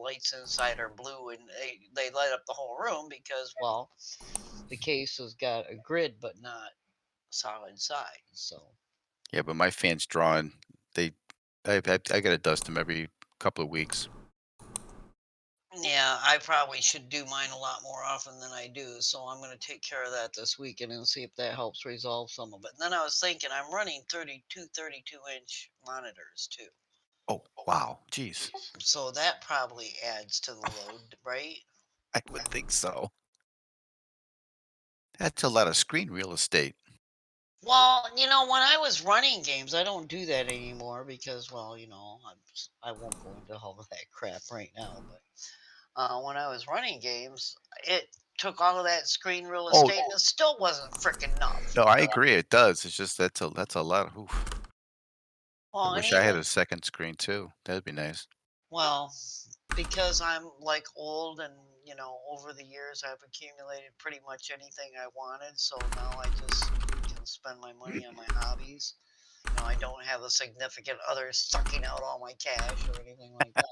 lights inside are blue and they light up the whole room because, well, the case has got a grid but not solid sides. So Yeah, but my fans drawing, I gotta dust them every couple of weeks. yeah, I probably should do mine a lot more often than I do. So I'm going to take care of that this weekend and see if that helps resolve some of it. And then I was thinking I'm running 32-inch monitors too. Oh, wow. Jeez. So that probably adds to the load, right? I would think so. That's a lot of screen real estate. Well, when I was running games, I don't do that anymore because, well, I won't go into all of that crap right now. But when I was running games, it took all of that screen real Oh, estate, and it still wasn't freaking enough. no, I agree, it does. It's just that's a lot of oof. I Well, and wish I had even a second screen too. That'd be nice. well, because I'm like old and over the years I've accumulated pretty much anything I wanted, so now I just can spend my money on my hobbies. I don't have a significant other sucking out all my cash or anything like that.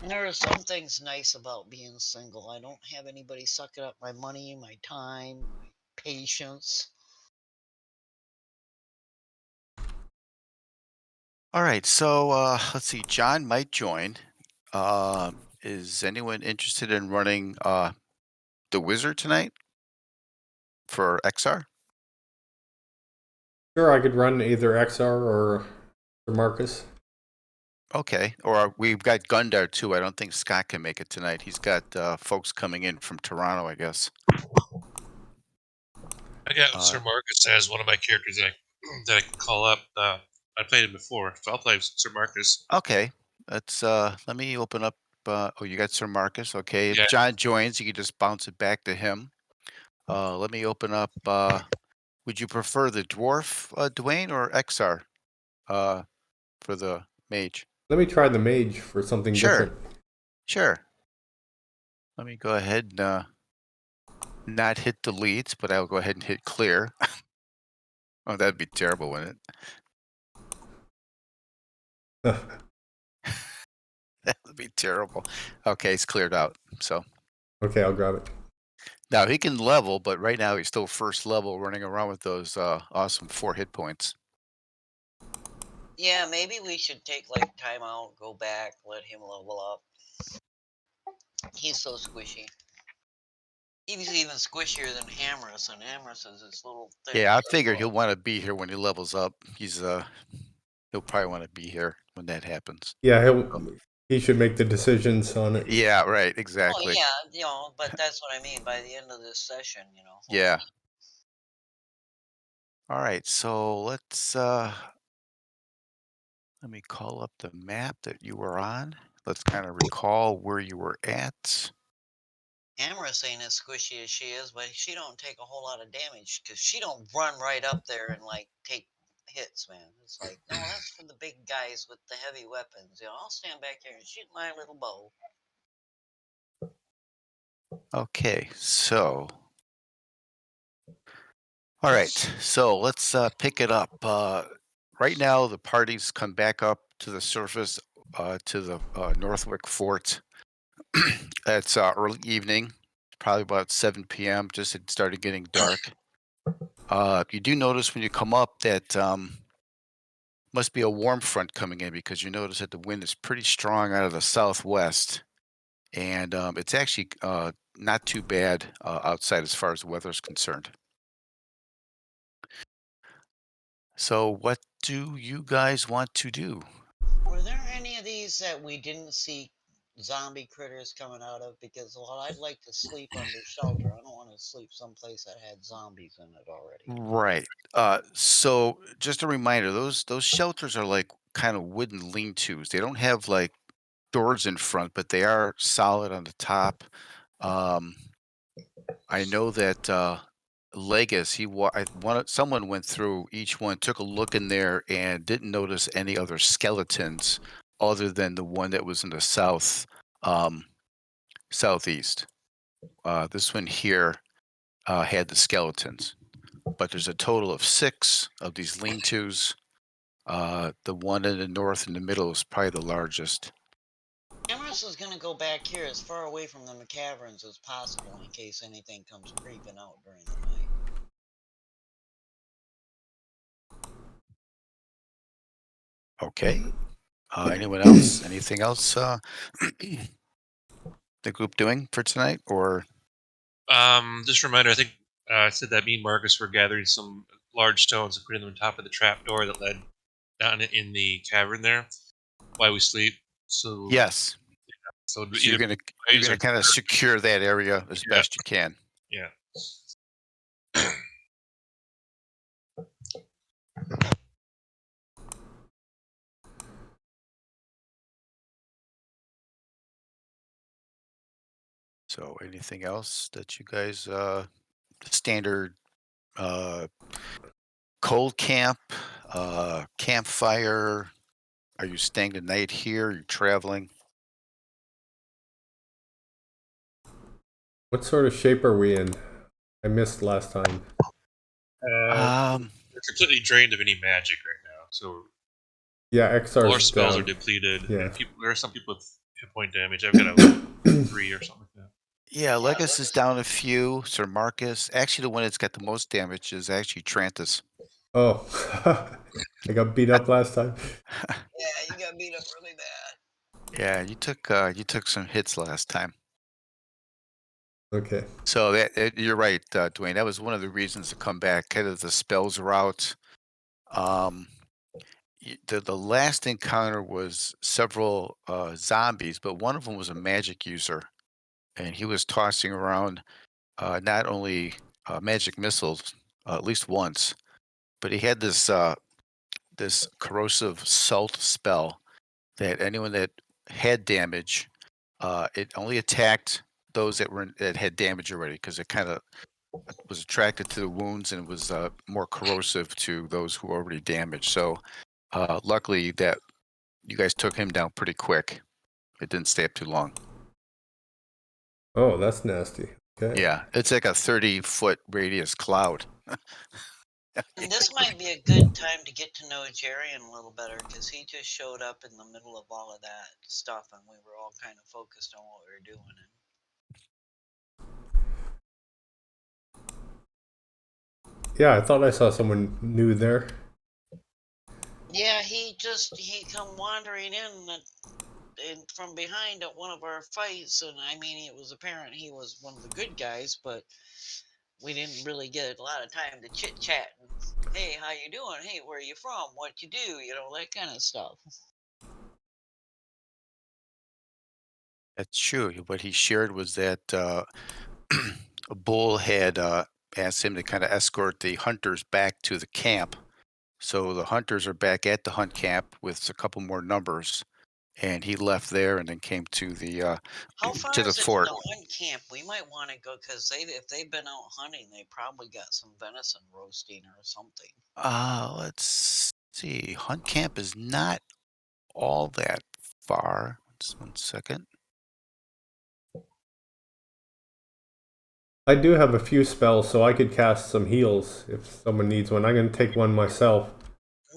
And there are some things nice about being single. I don't have anybody sucking up my money, my time, my patience. All right, so let's see. John might join. Is anyone interested in running the Wizard tonight for XR? Sure, I could run either XR or Marcus. Okay, or we've got Gundar too. I don't think Scott can make it tonight. He's got folks coming in from Toronto, I guess. I got Sir Marcus as one of my characters that I can call up. I played him before, so I'll play Sir Marcus. Okay, let's let me open up. Oh, you got Sir Marcus. Okay, if Yeah, John joins, you can just bounce it back to him. Let me open up. Would you prefer the dwarf, Dwayne, or XR for the mage? Let me try the mage for something Sure, different. sure. Let me go ahead and not hit delete, but I'll go ahead and hit clear. Oh, that'd be terrible, wouldn't it? That would be terrible. Okay, it's cleared out. So Okay, I'll grab it. now he can level, but right now he's still first level, running around with those awesome 4 hit points. Yeah, maybe we should take like time out, go back, let him level up. He's so squishy. He's even squishier than Amorous, and Amorous is this little thin. Yeah, I figured he'll want to be here when he levels up. He'll probably want to be here when that happens. Yeah, he should make the decisions on it. Yeah, right, Oh exactly. yeah, but that's what I mean by the end of this session, Yeah. All right, so let me call up the map that you were on. Let's kind of recall where you were at. Amorous ain't as squishy as she is, but she don't take a whole lot of damage because she don't run right up there and like take hits, man. It's like, no, that's for the big guys with the heavy weapons. I'll stand back here and shoot my little bow. Okay, so all right, so let's pick it up. Right now, the parties come back up to the surface to the Northwick Fort. It's early evening, probably about 7 p.m. Just it started getting dark. You do notice when you come up that must be a warm front coming in because you notice that the wind is pretty strong out of the southwest, and it's actually not too bad outside as far as the weather is concerned. So, what do you guys want to do? Were there any of these that we didn't see zombie critters coming out of? Because, well, I'd like to sleep under shelter. I don't want to sleep someplace that had zombies in it already. Right. So just a reminder, those shelters are like kind of wooden lean-tos. They don't have like doors in front, but they are solid on the top. Um, I know that Legas, someone went through each one, took a look in there, and didn't notice any other skeletons other than the one that was in the um, southeast. This one here had the skeletons, but there's a total of 6 of these lean-tos. The one in the north in the middle is probably the largest. Amherst is going to go back here as far away from the caverns as possible in case anything comes creeping out during the night. Okay. Anyone else? Anything else the group doing for tonight? Or Just a reminder, I think I said that me and Marcus were gathering some large stones and putting them on top of the trap door that led down in the cavern there while we sleep. So yes. so So you're either gonna kind of secure that area as best you can. yeah. So anything else that you guys standard cold camp, campfire? Are you staying the night here? Are you traveling? What sort of shape are we in? I missed last time. We're completely drained of any magic right now. So Yeah, all our XR's spells are down. depleted. Yeah. And there are some people with hit point damage. I've got a 3 or something like that. Yeah, Legus is down a few. Sir Marcus. Actually, the one that's got the most damage is actually Trantis. Oh, I got beat up last time. Yeah, you got beat up really bad. Yeah, you took some hits last time. Okay. So you're right, Dwayne. That was one of the reasons to come back. Kind of the spells were out. The last encounter was several zombies, but one of them was a magic user, and he was tossing around not only magic missiles at least once, but he had this corrosive salt spell that anyone that had damage, it only attacked those that had damage already because it kind of was attracted to the wounds and was more corrosive to those who were already damaged. So luckily that you guys took him down pretty quick. It didn't stay up too long. Oh, that's nasty. Okay. Yeah, it's like a 30-foot radius cloud. And this might be a good time to get to know Jarian a little better because he just showed up in the middle of all of that stuff and we were all kind of focused on what we were doing. Yeah, I thought I saw someone new there. Yeah, he come wandering in and from behind at one of our fights, and I mean, it was apparent he was one of the good guys, but we didn't really get a lot of time to chit chat. And, hey, how you doing? Hey, where are you from? What you do? You know, that kind of stuff. That's true. What he shared was that a bull had asked him to kind of escort the hunters back to the camp. So the hunters are back at the hunt camp with a couple more numbers, and he left there and then came to the How far to the is it to fort. the hunt camp? We might want to go because if they've been out hunting, they probably got some venison roasting or something. Let's see. Hunt camp is not all that far. Just 1 second. I do have a few spells, so I could cast some heals if someone needs one. I'm going to take one myself.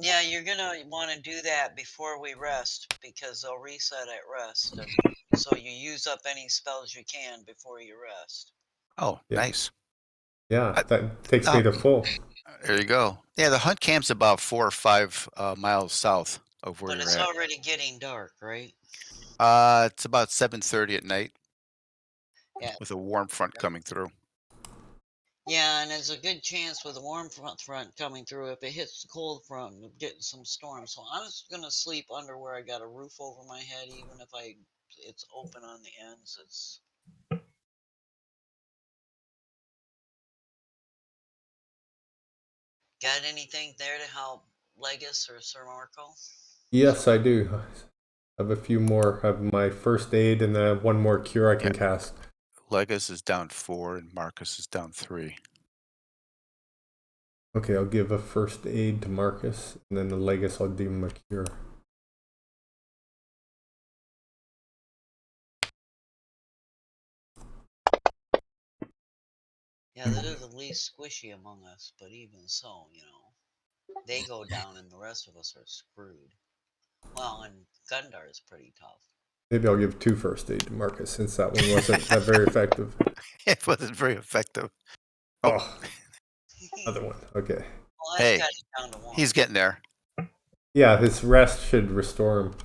Yeah, you're gonna want to do that before we rest because they'll reset at rest, and so you use up any spells you can before you rest. Oh, Yeah. nice. Yeah, that takes me to full. There you go. Yeah, the hunt camp's about 4 or 5 miles south of where But you're it's at. already getting dark, right? It's about 7:30 at night Yeah. with a warm front coming through. Yeah, and there's a good chance with the warm front coming through, if it hits the cold front, of getting some storms. So I'm just gonna sleep under where I got a roof over my head, even if it's open on the ends. It's got anything there to help Legus or Sir Marco? Yes, I do. I have a few more. I have my first aid and then one more cure I can cast. Legus is down 4 and Marcus is down 3. Okay, I'll give a first aid to Marcus, and then the Legus I'll give him a cure. Yeah, that is the least squishy among us, but even so, you know. They go down, and the rest of us are screwed. Well, and Gundar is pretty tough. Maybe I'll give 2 first aid to Marcus since that one wasn't that very effective. It wasn't very effective. Oh, Oh, other one. Okay. Well, that's hey, got you down to 1. he's getting there. Yeah, this rest should restore him.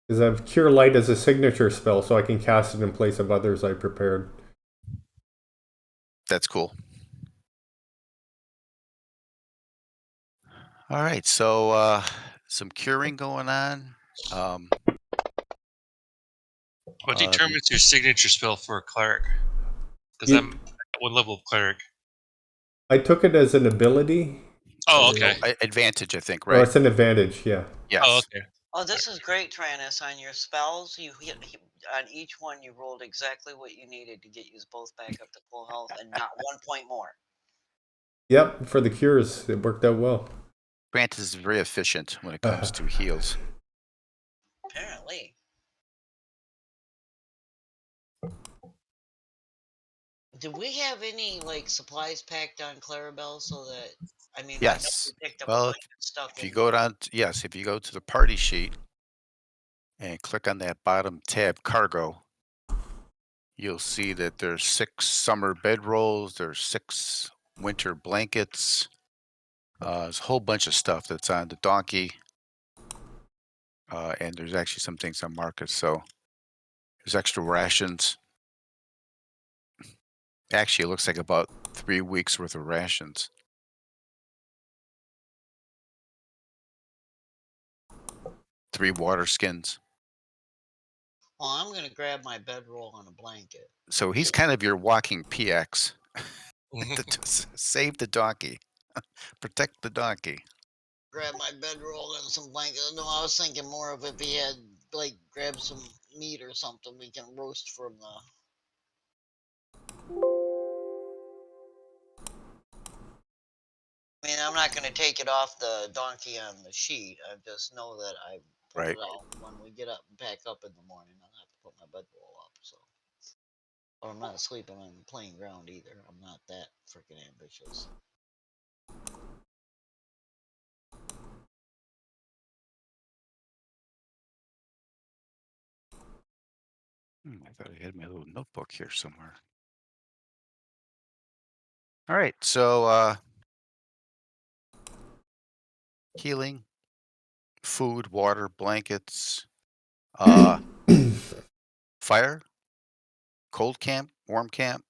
Because I have Cure Light as a signature spell, so I can cast it in place of others I prepared. That's cool. All right, so some curing going on. What The- determines your signature spell for a cleric? Because You- I'm at one level of cleric. I took it as an ability, Oh, okay. advantage, I think, or right? it's an advantage. Yeah. Yes. Oh, okay. Oh, this is great, Tranus. On your spells, you hit on each one. You rolled exactly what you needed to get you both back up to full health, and not 1 point more. Yep. For the cures, it worked out well. Grant is very efficient when it comes to heals. Apparently. Did we have any like supplies packed on Clarabelle so that I know Yes. we picked up a Well, bunch of stuff. if you go down, if you go to the party sheet and click on that bottom tab, cargo, you'll see that there's 6 summer bedrolls, there's 6 winter blankets. There's a whole bunch of stuff that's on the donkey, and there's actually some things on Marcus. So there's extra rations. Actually, it looks like about 3 weeks worth of rations. 3 water skins. Well, I'm gonna grab my bedroll and a blanket. So he's kind of your walking PX. Mhm. To save the donkey, protect the donkey. Grab my bedroll and some blankets. No, I was thinking more of if he had like grab some meat or something we can roast from the. I mean, I'm not gonna take it off the donkey on the sheet. I just know that I put Right. it out when we get up and pack up in the morning. I'll have to put my bedroll up. So. Or I'm not sleeping on plain ground either. I'm not that freaking ambitious. I thought I had my little notebook here somewhere. All right, so healing, food, water, blankets, fire, cold camp, warm camp.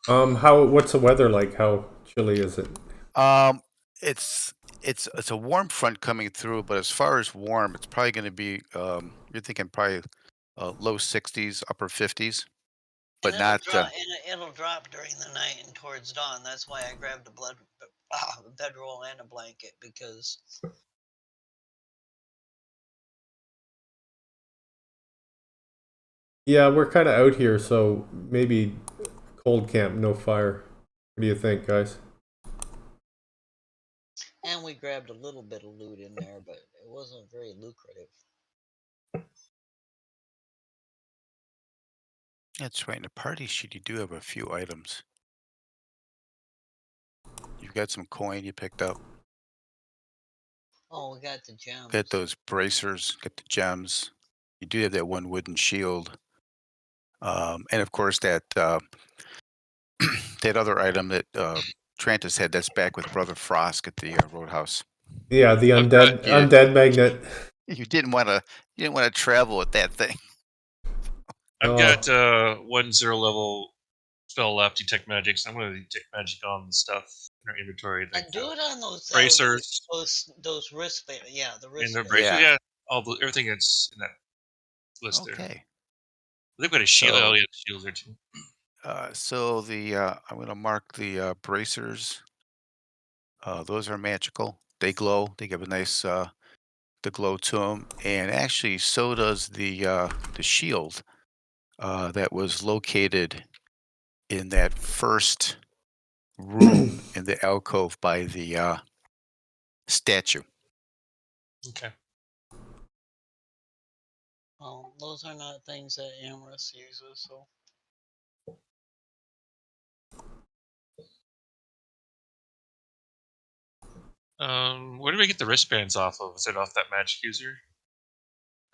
What's the weather like? How chilly is it? It's a warm front coming through, but as far as warm, it's probably going to be you're thinking probably low 60s, upper 50s, but And it'll not drop. It'll drop during the night and towards dawn. That's why I grabbed a bedroll and a blanket because. Yeah, we're kind of out here, so maybe cold camp, no fire. What do you think, guys? And we grabbed a little bit of loot in there, but it wasn't very lucrative. That's right. In the party sheet, you do have a few items. You've got some coin you picked up. Oh, we got the gems. Got those bracers, got the gems. You do have that one wooden shield. And of course that that other item that Trantis had, that's back with Brother Frost at the Roadhouse. Yeah, the I've got- undead magnet. You didn't want to travel with that thing. I've Oh. got 1-0 level spell left, detect magic. So I'm going to detect magic on the stuff in our inventory. And do it on those bracers those wristbands. Yeah, the and wristbands. the bracers. Yeah. Yeah, everything that's in that list there. Okay. They've got a shield. So- Oh, yeah, shields there too. So I'm going to mark the bracers. Those are magical. They glow. They give a nice the glow to them, and actually, so does the shield that was located in that first room in the alcove by the statue. Okay. Well, those are not things that Amorous uses, so. Where do we get the wristbands off of? Is it off that magic user?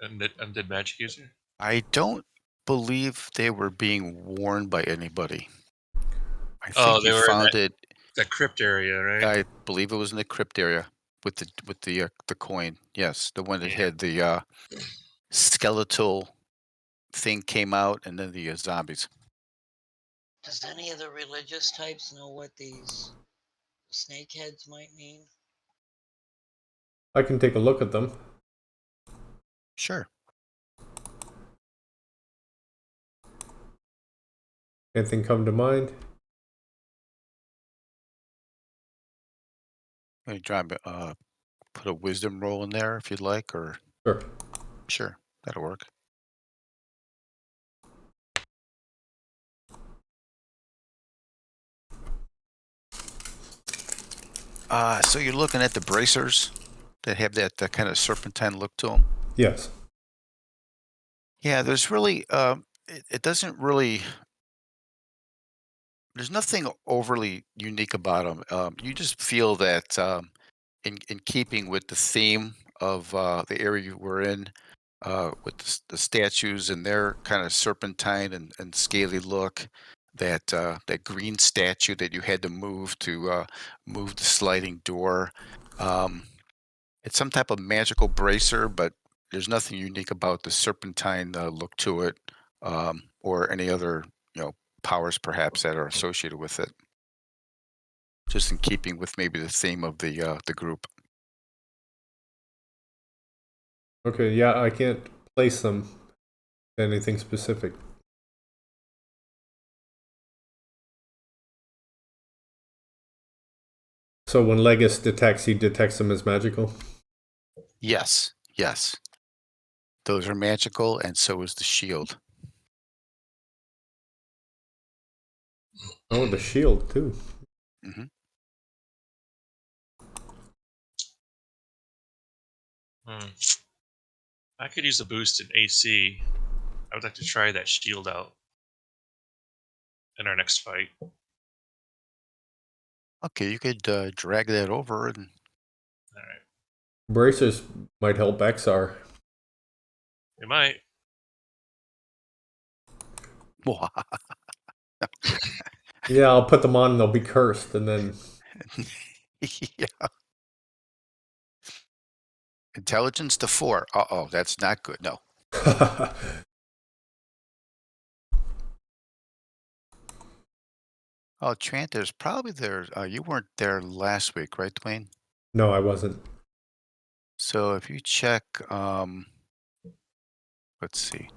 Undead magic user? I don't believe they were being worn by anybody. I Oh, think they you were in found it. that crypt area, right? I believe it was in the crypt area with the coin. Yes, the one that Yeah. had the skeletal thing came out, and then the zombies. Does any of the religious types know what these snakeheads might mean? I can take a look at them. Sure. Anything come to mind? Maybe try and put a wisdom roll in there if you'd like, or Sure. sure, that'll work. So you're looking at the bracers that have that kind of serpentine look to them. Yes. Yeah, there's really it doesn't really. There's nothing overly unique about them. You just feel that in keeping with the theme of the area we're in, with the statues and their kind of serpentine and scaly look, that green statue that you had to move the sliding door. Um, it's some type of magical bracer, but there's nothing unique about the serpentine look to it, or any other powers perhaps that are associated with it. Just in keeping with maybe the theme of the group. Okay, yeah, I can't place them to anything specific. So when Legus detects, he detects them as magical? Yes, yes. Those are magical, and so is the shield. Oh, the shield, too. hmm I could use a boost in AC. I would like to try that shield out in our next fight. Okay, you could drag that over and All right. Bracers might help XR. It might. Yeah, I'll put them on and they'll be cursed, and then... yeah. Intelligence to 4. Uh-oh, that's not good. No. Oh, Trant, there's probably there. You weren't there last week, right, Dwayne? No, I wasn't. So if you check, let's see.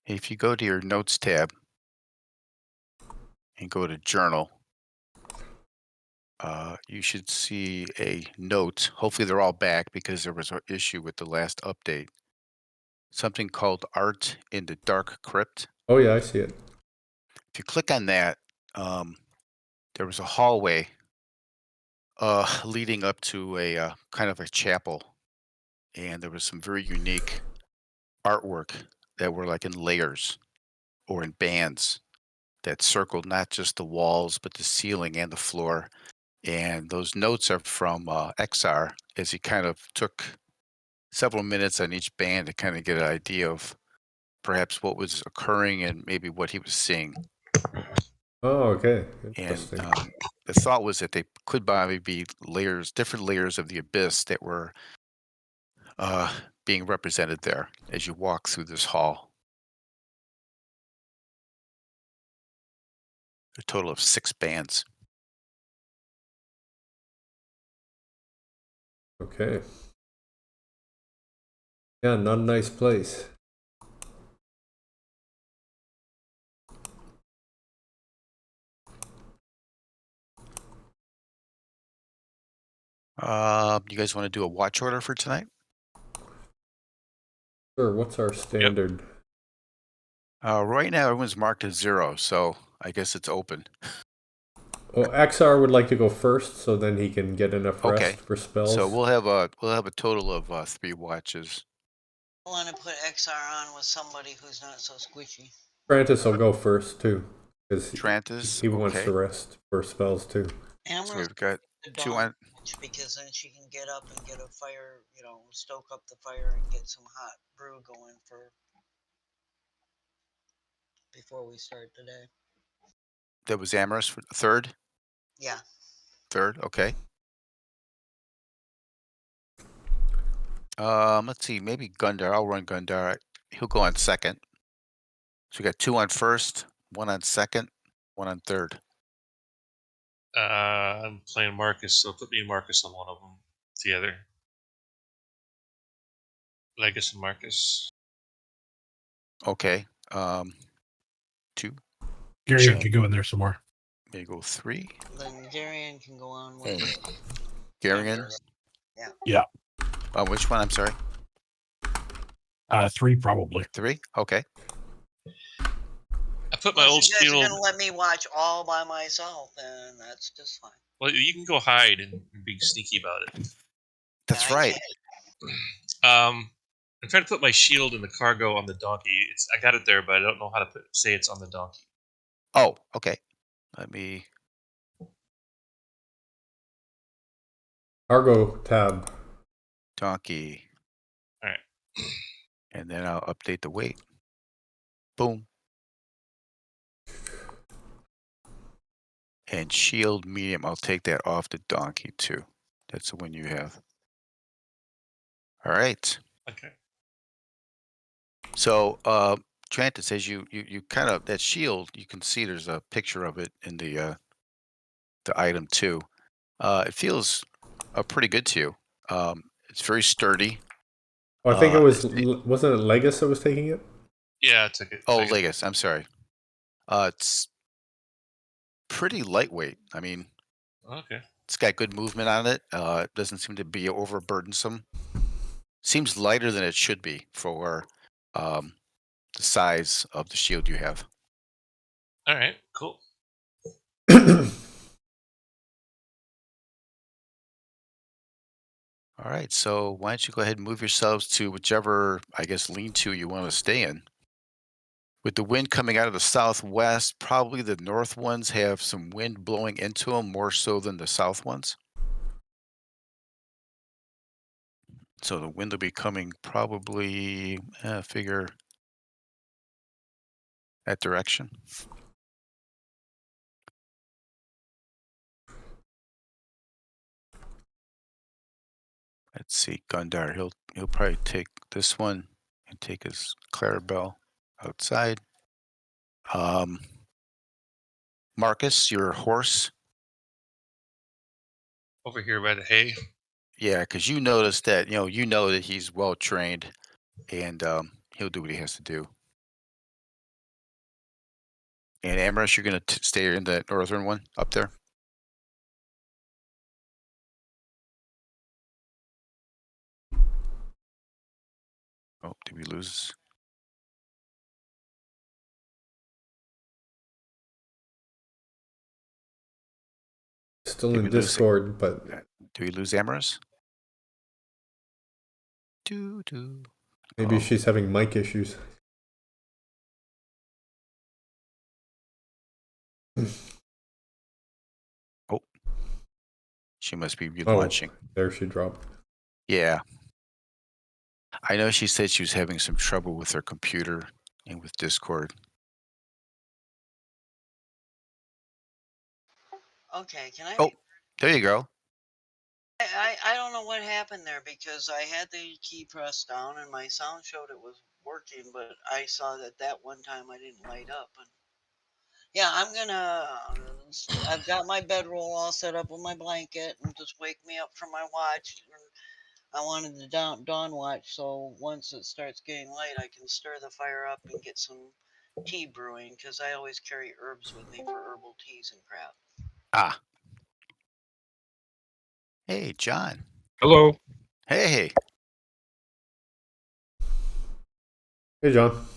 If you go to your notes tab and go to journal, you should see a note. Hopefully they're all back because there was an issue with the last update. Something called Art in the Dark Crypt. Oh, yeah, I see it. If you click on that, there was a hallway leading up to a kind of a chapel, and there was some very unique artwork that were like in layers or in bands that circled not just the walls but the ceiling and the floor. And those notes are from XR, as he kind of took several minutes on each band to kind of get an idea of perhaps what was occurring and maybe what he was seeing. Oh, okay. And Interesting. the thought was that they could probably be different layers of the abyss that were being represented there as you walk through this hall. A total of 6 bands. Okay. Yeah, not a nice place. You guys want to do a watch order for tonight? Sure, what's our standard? Right now, everyone's marked as 0, so I guess it's open. Well, XR would like to go first, so then he can get enough rest Okay. for spells. So we'll have a total of 3 watches. I want to put XR on with somebody who's not so squishy. Francis will go first, too. Because Trantis, he wants okay. to rest for spells, too. So Amro's we've got the 2 dawn on. watch, because then she can get up and get a fire, stoke up the fire and get some hot brew going before we start today. That was Amorous for third. Yeah. Third, okay. Let's see, maybe Gundar. I'll run Gundar. He'll go on second. So we got 2 on first, 1 on second, 1 on third. I'm playing Marcus, so put me and Marcus on one of them together. Legus and Marcus. Okay. 2. Gary Sure. could go in there some more. Maybe go 3. Then Darian can go on with And it. Garion. Yeah. Yeah. Which one? I'm sorry. 3 probably. 3. Okay. I put my Unless old you guys shield. are gonna let me watch all by myself, then that's just fine. Well, you can go hide and be sneaky about it. That's I right. I'm trying to put my shield in the cargo on the donkey. I got it there, but I don't know how to say it's on the donkey. Oh, okay. Let me. Cargo tab. Donkey. All right. And then I'll update the weight. Boom. And shield medium. I'll take that off the donkey too. That's the one you have. All right. Okay. So, Trantis, as you kind of that shield, you can see there's a picture of it in the item too. It feels pretty good to you. It's very sturdy. Oh, I think it was wasn't it Legus that was taking it? Yeah, I took it. Oh, Legus. I'm sorry. It's pretty lightweight. I mean, Okay. it's got good movement on it. It doesn't seem to be overburdensome. Seems lighter than it should be for the size of the shield you have. All right. Cool. All right, so why don't you go ahead and move yourselves to whichever, I guess, lean-to you want to stay in. With the wind coming out of the southwest, probably the north ones have some wind blowing into them more so than the south ones. So the wind will be coming probably, figure that direction. Let's see, Gundar, he'll probably take this one and take his Clarabelle outside. Marcus, your horse. Over here by the hay. Yeah, because you noticed that, you know that he's well trained and he'll do what he has to do. And Amorous, you're going to stay in the northern one up there? Oh, did we lose? Still Did in we lose Discord, but Do we lose Amorous? maybe Oh. she's having mic issues. Oh. She must be relaunching. There she dropped. Yeah. I know she said she was having some trouble with her computer and with Discord. Okay, can I? Oh, there you go. I don't know what happened there, because I had the key pressed down and my sound showed it was working, but I saw that one time I didn't light up. And yeah, I've got my bedroll all set up with my blanket, and just wake me up from my watch. I wanted the dawn watch, so once it starts getting light, I can stir the fire up and get some tea brewing, because I always carry herbs with me for herbal teas and crap. Ah. Hey, John. Hello. Hey. Hey, John.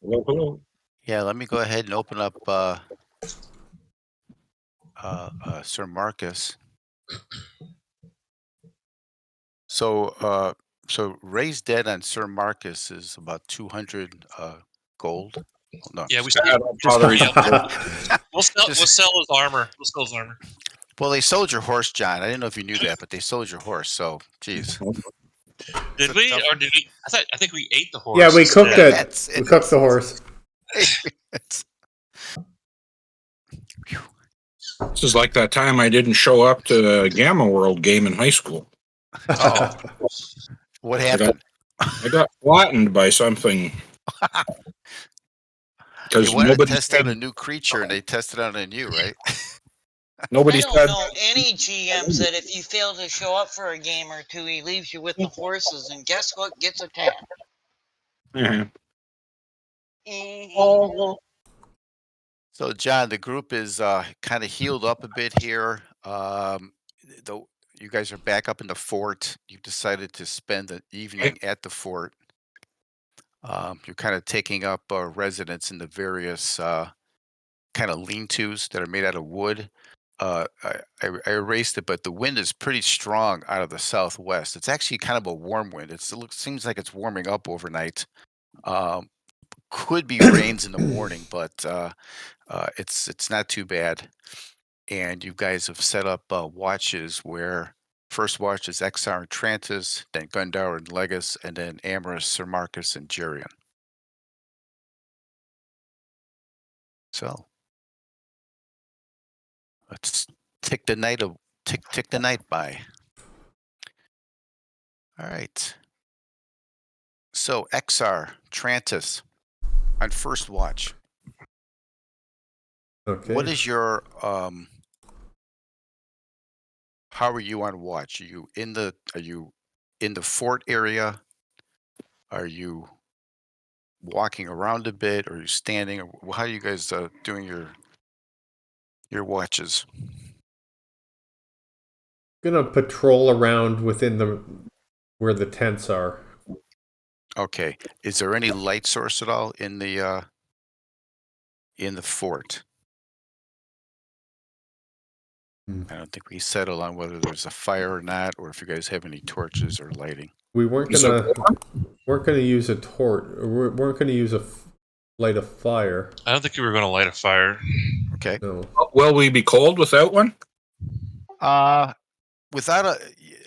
Hello. Yeah, let me go ahead and open up Sir Marcus. So raised dead on Sir Marcus is about 200 gold. Oh, no, Yeah, we just- still. Father, We'll sell his armor. We'll sell his armor. Well, they sold your horse, John. I didn't know if you knew that, but they sold your horse. So, geez. Did we, or did we? I think we ate the horse. Yeah, we cooked instead. it. We cooked the horse. This is like that time I didn't show up to the Gamma World game in high school. Oh, what happened? I got flattened by something. They Because wanted to nobody test out a said, new creature, and they tested out on you, right? nobody I don't said, know any GMs that if you fail to show up for a game or two, he leaves you with the horses, and guess what gets attacked? "Mhm." So, John, the group is kind of healed up a bit here. Though you guys are back up in the fort. You've decided to spend the evening at the fort. You're kind of taking up residence in the various kind of lean-tos that are made out of wood. I erased it, but the wind is pretty strong out of the southwest. It's actually kind of a warm wind. It seems like it's warming up overnight. Um, could be rains in the morning, but it's not too bad. And you guys have set up watches where first watch is Exar and Trantis, then Gundar and Legus, and then Amorous, Sir Marcus, and Jerian. So let's tick the night by. All right. So Exar, Trantis, on first watch. Okay. What is your how are you on watch? Are you in the fort area? Are you walking around a bit? Are you standing? Or how are you guys doing your watches? Gonna patrol around within where the tents are. Okay. Is there any light source at all in the fort? I don't think we settled on whether there's a fire or not, or if you guys have any torches or lighting. We weren't Is it gonna use a torch. We weren't gonna use light a fire. I don't think we were going to light a fire. Okay. No. will we be cold without one? Without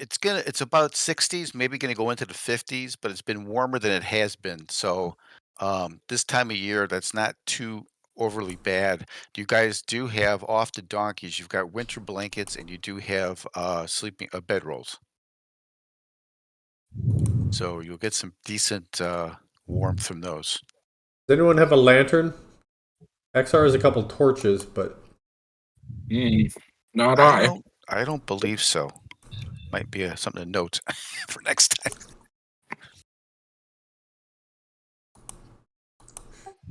it's about 60s, maybe gonna go into the 50s, but it's been warmer than it has been. So this time of year, that's not too overly bad. You guys do have off the donkeys. You've got winter blankets, and you do have sleeping bedrolls. So you'll get some decent warmth from those. Does anyone have a lantern? XR has a couple torches, but Not I don't believe so. Might be something to note for next time.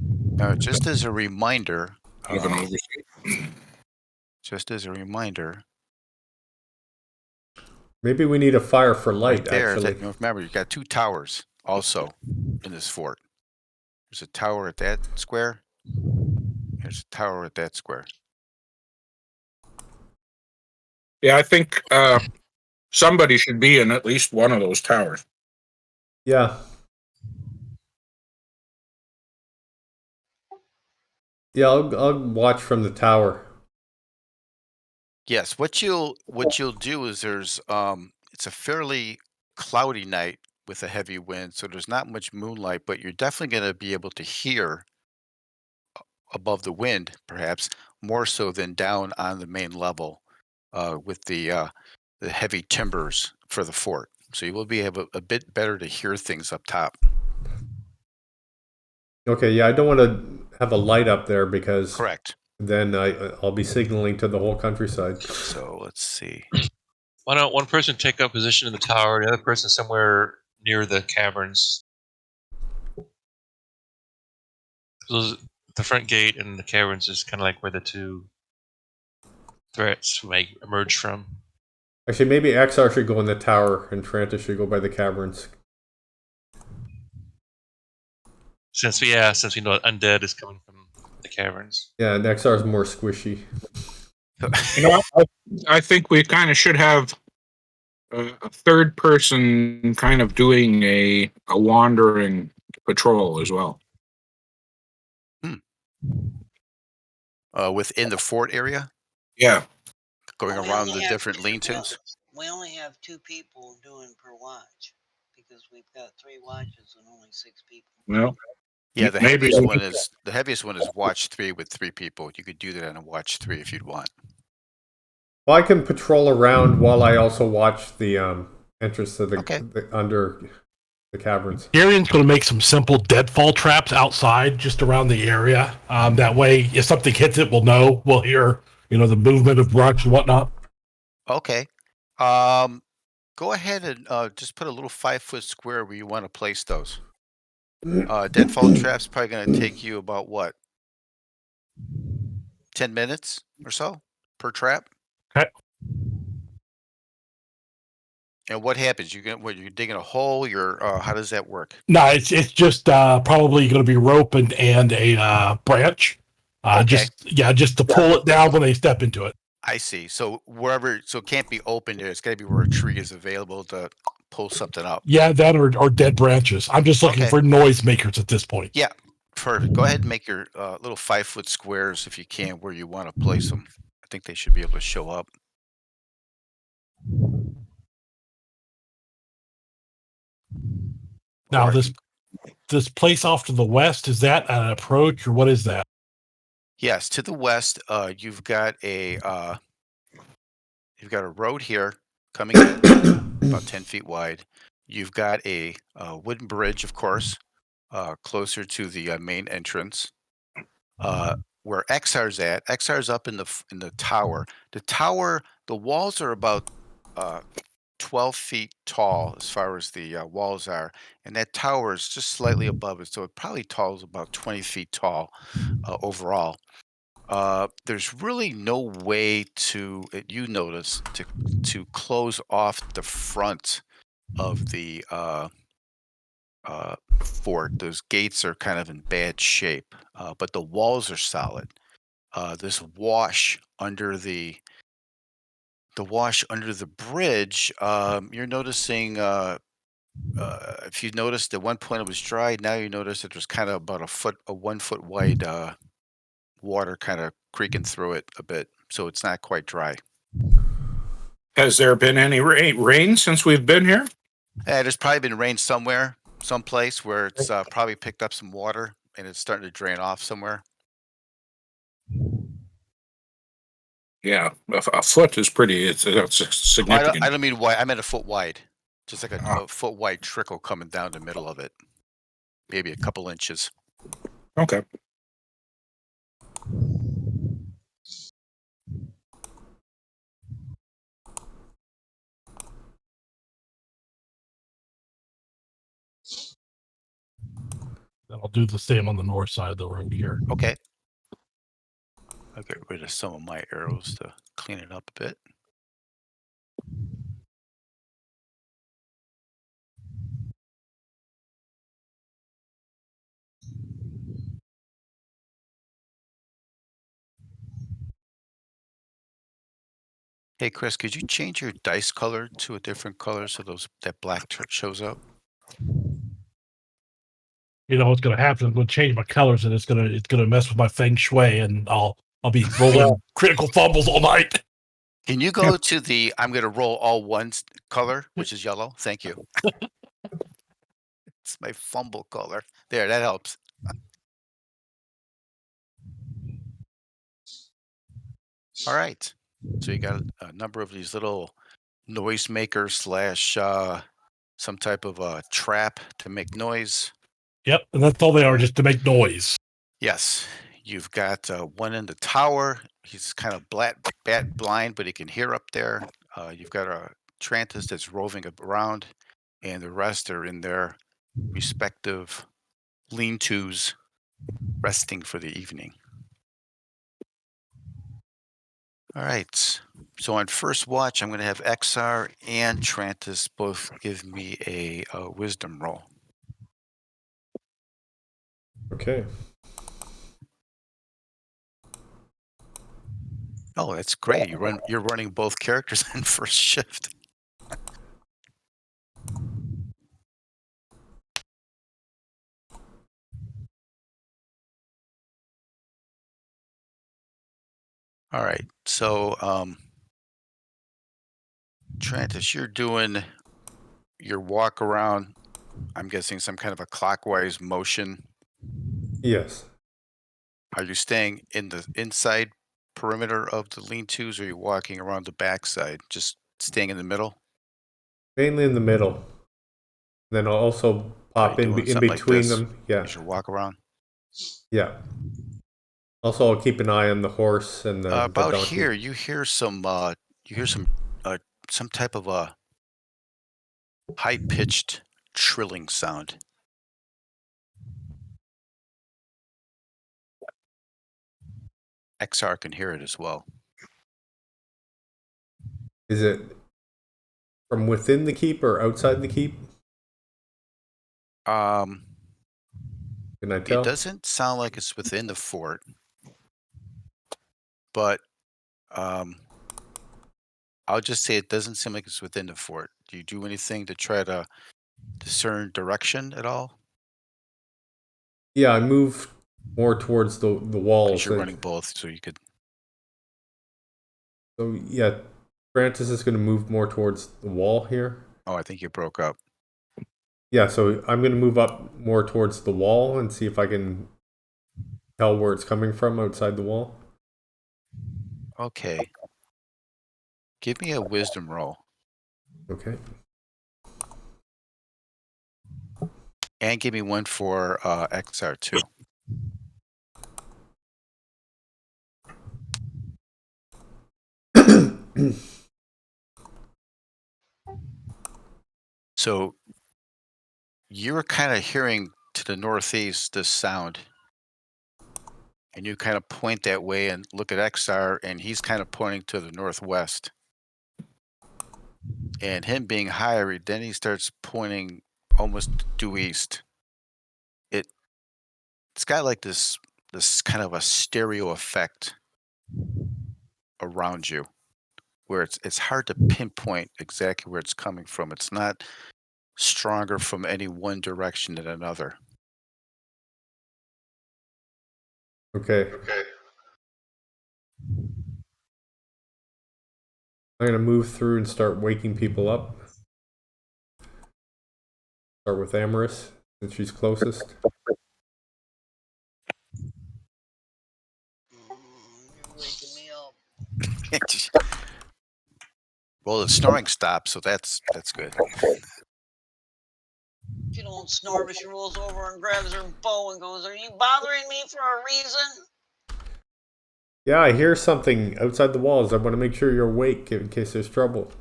Now, just as a reminder, Have an oversight. maybe we need a fire for light. right there, actually, remember, you've got two towers also in this fort. There's a tower at that square. There's a tower at that square. Yeah, I think somebody should be in at least one of those towers. yeah. Yeah, I'll watch from the tower. Yes, what you'll do is there's it's a fairly cloudy night with a heavy wind, so there's not much moonlight, but you're definitely going to be able to hear above the wind, perhaps more so than down on the main level with the heavy timbers for the fort. So you will be able a bit better to hear things up top. Okay, yeah, I don't want to have a light up there because Correct. then I'll be signaling to the whole countryside. So let's see. Why don't one person take up position in the tower, the other person somewhere near the caverns? The front gate and the caverns is kind of like where the two threats might emerge from. Actually, maybe XR should go in the tower and Trantis should go by the caverns. Since we know undead is coming from the caverns. Yeah, and XR is more squishy. You know, I think we kind of should have a third person kind of doing a wandering patrol as well. Within the fort area? Yeah. going Well, around the different lean-tos? we only have 2 people doing per watch because we've got 3 watches and only 6 people. Well, Yeah, the maybe heaviest one is watch 3 with 3 people. You could do that on a watch 3 if you'd want. Well, I can patrol around while I also watch the entrance to Okay. the under the caverns. Arian's going to make some simple deadfall traps outside, just around the area. That way, if something hits it, we'll know. We'll hear, the movement of brush and whatnot. Okay. Go ahead and just put a little 5-foot square where you want to place those. Deadfall trap's probably going to take you about what? 10 minutes or so per trap. Okay. And what happens? You're digging a hole. How does that work? No, it's just probably going to be rope and a branch. Okay. Just to pull it down when they step into it. I see. So it can't be open there. It's got to be where a tree is available to pull something up. Yeah, that or dead branches. I'm just looking Okay. for noise makers at this point. Yeah, perfect. Go ahead and make your little 5-foot squares if you can where you want to place them. I think they should be able to show up. Now, this place off to the west, is that an approach or what is that? Yes, to the west, you've got a road here coming in about 10 feet wide. You've got a wooden bridge, of course, closer to the main entrance. Where XR's at, XR's up in the tower. The walls are about 12 feet tall as far as the walls are, and that tower is just slightly above it, so it probably totals about 20 feet tall overall. There's really no way you notice, to close off the front of the fort. Those gates are kind of in bad shape, but the walls are solid. This wash under the bridge, you're noticing, if you noticed at one point it was dry, now you notice that there's kind of about a 1 foot wide water kind of creaking through it a bit, so it's not quite dry. has there been any rain since we've been here? There's probably been rain someplace where it's probably picked up some water and it's starting to drain off somewhere. Yeah, a foot is pretty. It's significant. I don't mean wide. I meant a foot wide, just like a foot wide trickle coming down the middle of it, maybe a couple inches. Okay. Then I'll do the same on the north side of the road here. Okay. I'll get rid of some of my arrows to clean it up a bit. Hey, Chris, could you change your dice color to a different color so that black shows up? What's going to happen? I'm going to change my colors, and it's going to mess with my feng shui, and I'll be rolling critical fumbles all night. Can you go to I'm going to roll all ones color, which is yellow? Thank you. It's my fumble color. There, that helps. All right. So you got a number of these little noisemakers / some type of a trap to make noise. Yep, and that's all they are, just to make noise. Yes. You've got one in the tower. He's kind of bat blind, but he can hear up there. You've got a Trantis that's roving around, and the rest are in their respective lean-tos resting for the evening. All right. So on first watch, I'm going to have XR and Trantis both give me a wisdom roll. Okay. Oh, that's great. You're running both characters on first shift. All right. So Trantis, you're doing your walk around. I'm guessing some kind of a clockwise motion. Yes. Are you staying in the inside perimeter of the lean-tos, or are you walking around the backside? Just staying in the middle? Mainly in the middle. Then I'll also Are pop you in doing in something like between this them. Yeah. as you walk around? Yeah. Also, I'll keep an eye on the horse and the About donkey. here, you hear some type of a high-pitched trilling sound. XR can hear it as well. Is it from within the keep or outside the keep? Can I tell? It doesn't sound like it's within the fort, but I'll just say it doesn't seem like it's within the fort. Do you do anything to try to discern direction at all? Yeah, I move more towards the walls. Because you're running both, so you could. So yeah, Francis is going to move more towards the wall here. Oh, I think you broke up. Yeah, so I'm going to move up more towards the wall and see if I can tell where it's coming from outside the wall. Okay. Give me a wisdom roll. Okay. And give me one for XR2. So you're kind of hearing to the northeast this sound, and you kind of point that way and look at XR, and he's kind of pointing to the northwest. And him being higher, then he starts pointing almost due east. It's got like this kind of a stereo effect around you, where it's hard to pinpoint exactly where it's coming from. It's not stronger from any one direction than another. Okay. I'm going to move through and start waking people up. Start with Amaris, since she's closest. You're waking me up. Well, the snoring stopped, so that's good. She don't snore, but she rolls over and grabs her bow and goes, "Are you bothering me for a reason?" Yeah, I hear something outside the walls. I want to make sure you're awake in case there's trouble.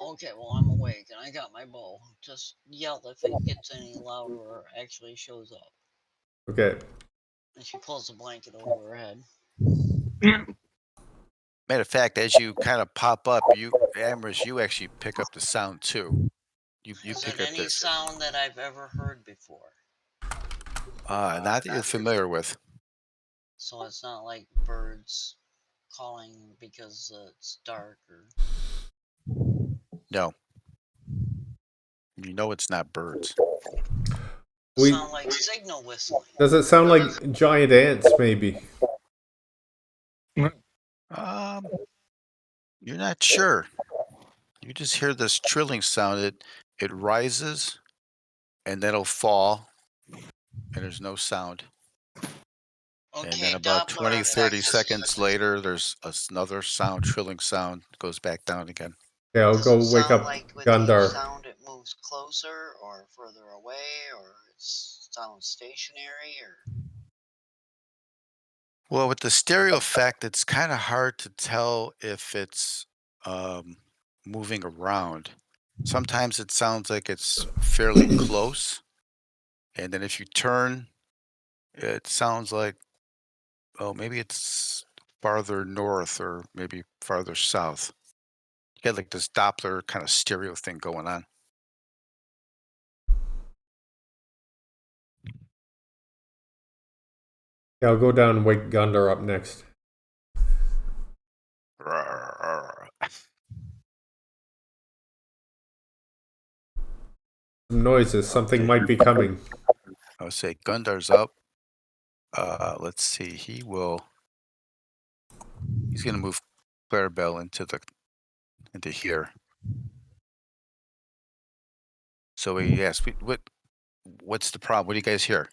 Okay, well, I'm awake and I got my bow. Just yell if it gets any louder or actually shows up. Okay. And she pulls the blanket over her head. Matter of fact, as you kind of pop up, Amaris, you actually pick up the sound too. You Is pick it up any this. sound that I've ever heard before? Not that you're familiar with. So it's not like birds calling because it's dark or. No. You know it's not birds. Sound like signal whistling. Does it sound like giant ants, maybe? You're not sure. You just hear this trilling sound. It rises, and then it'll fall, and there's no sound. Okay, And then about Doppler 20, 30 effect. seconds later, there's another sound, trilling sound, goes back down again. Yeah, I'll Does go it wake sound up like with Gundar. each sound it moves closer or further away, or it sounds stationary, or? Well, with the stereo effect, it's kind of hard to tell if it's moving around. Sometimes it sounds like it's fairly close. And then if you turn, it sounds like, oh, maybe it's farther north or maybe farther south. You got like this Doppler kind of stereo thing going on. Yeah, I'll go down and wake Gundar up next. Some noises. Something might be coming. I would say Gundar's up. Let's see. He's going to move Clarabelle into here. So he asked, what's the problem? What do you guys hear?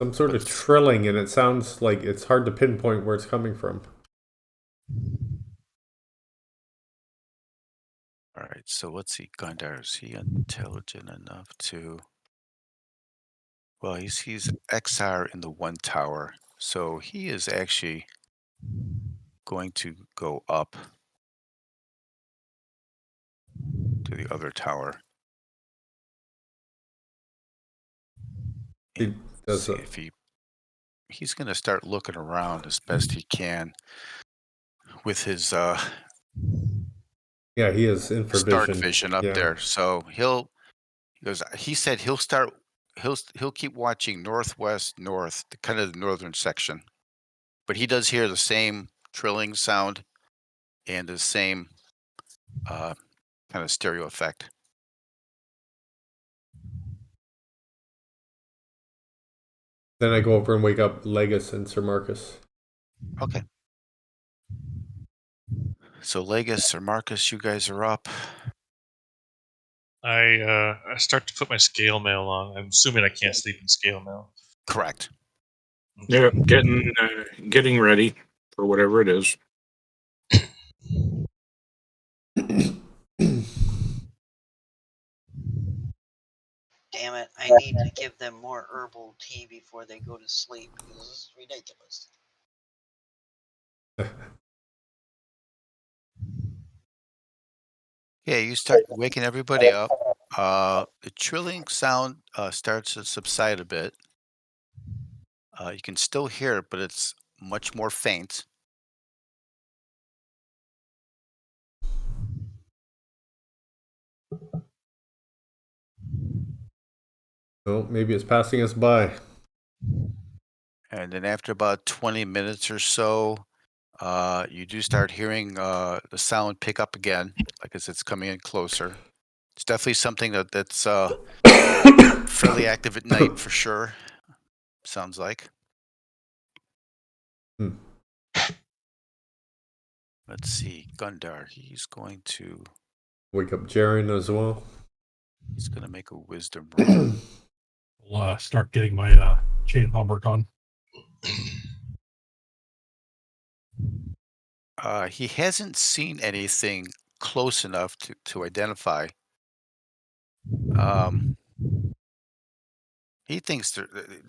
Some sort of What's- trilling, and it sounds like it's hard to pinpoint where it's coming from. All right, so let's see. Gundar, is he intelligent enough to... Well, he's XR in the one tower, so he is actually going to go up to the other tower. He And does see a- if he's going to start looking around as best he can with his Yeah, he is infravision. Stark vision up Yeah. there. So he said he'll keep watching northwest, north, kind of the northern section. But he does hear the same trilling sound and the same kind of stereo effect. Then I go over and wake up Legis and Sir Marcus. Okay. So Legis or Marcus, you guys are up. I start to put my scale mail on. I'm assuming I can't sleep in scale mail. Correct. Yeah, getting ready for whatever it is. Damn it! I need to give them more herbal tea before they go to sleep because this is ridiculous. Yeah, you start waking everybody up. The trilling sound starts to subside a bit. You can still hear it, but it's much more faint. Oh, maybe it's passing us by. And then after about 20 minutes or so, you do start hearing the sound pick up again, like as it's coming in closer. It's definitely something that's fairly active at night for sure. Sounds like. Hmm. Let's see, Gundar. He's going to Wake up Jaren as well. make a wisdom roll. We'll start getting my chain homework on. He hasn't seen anything close enough to identify. He thinks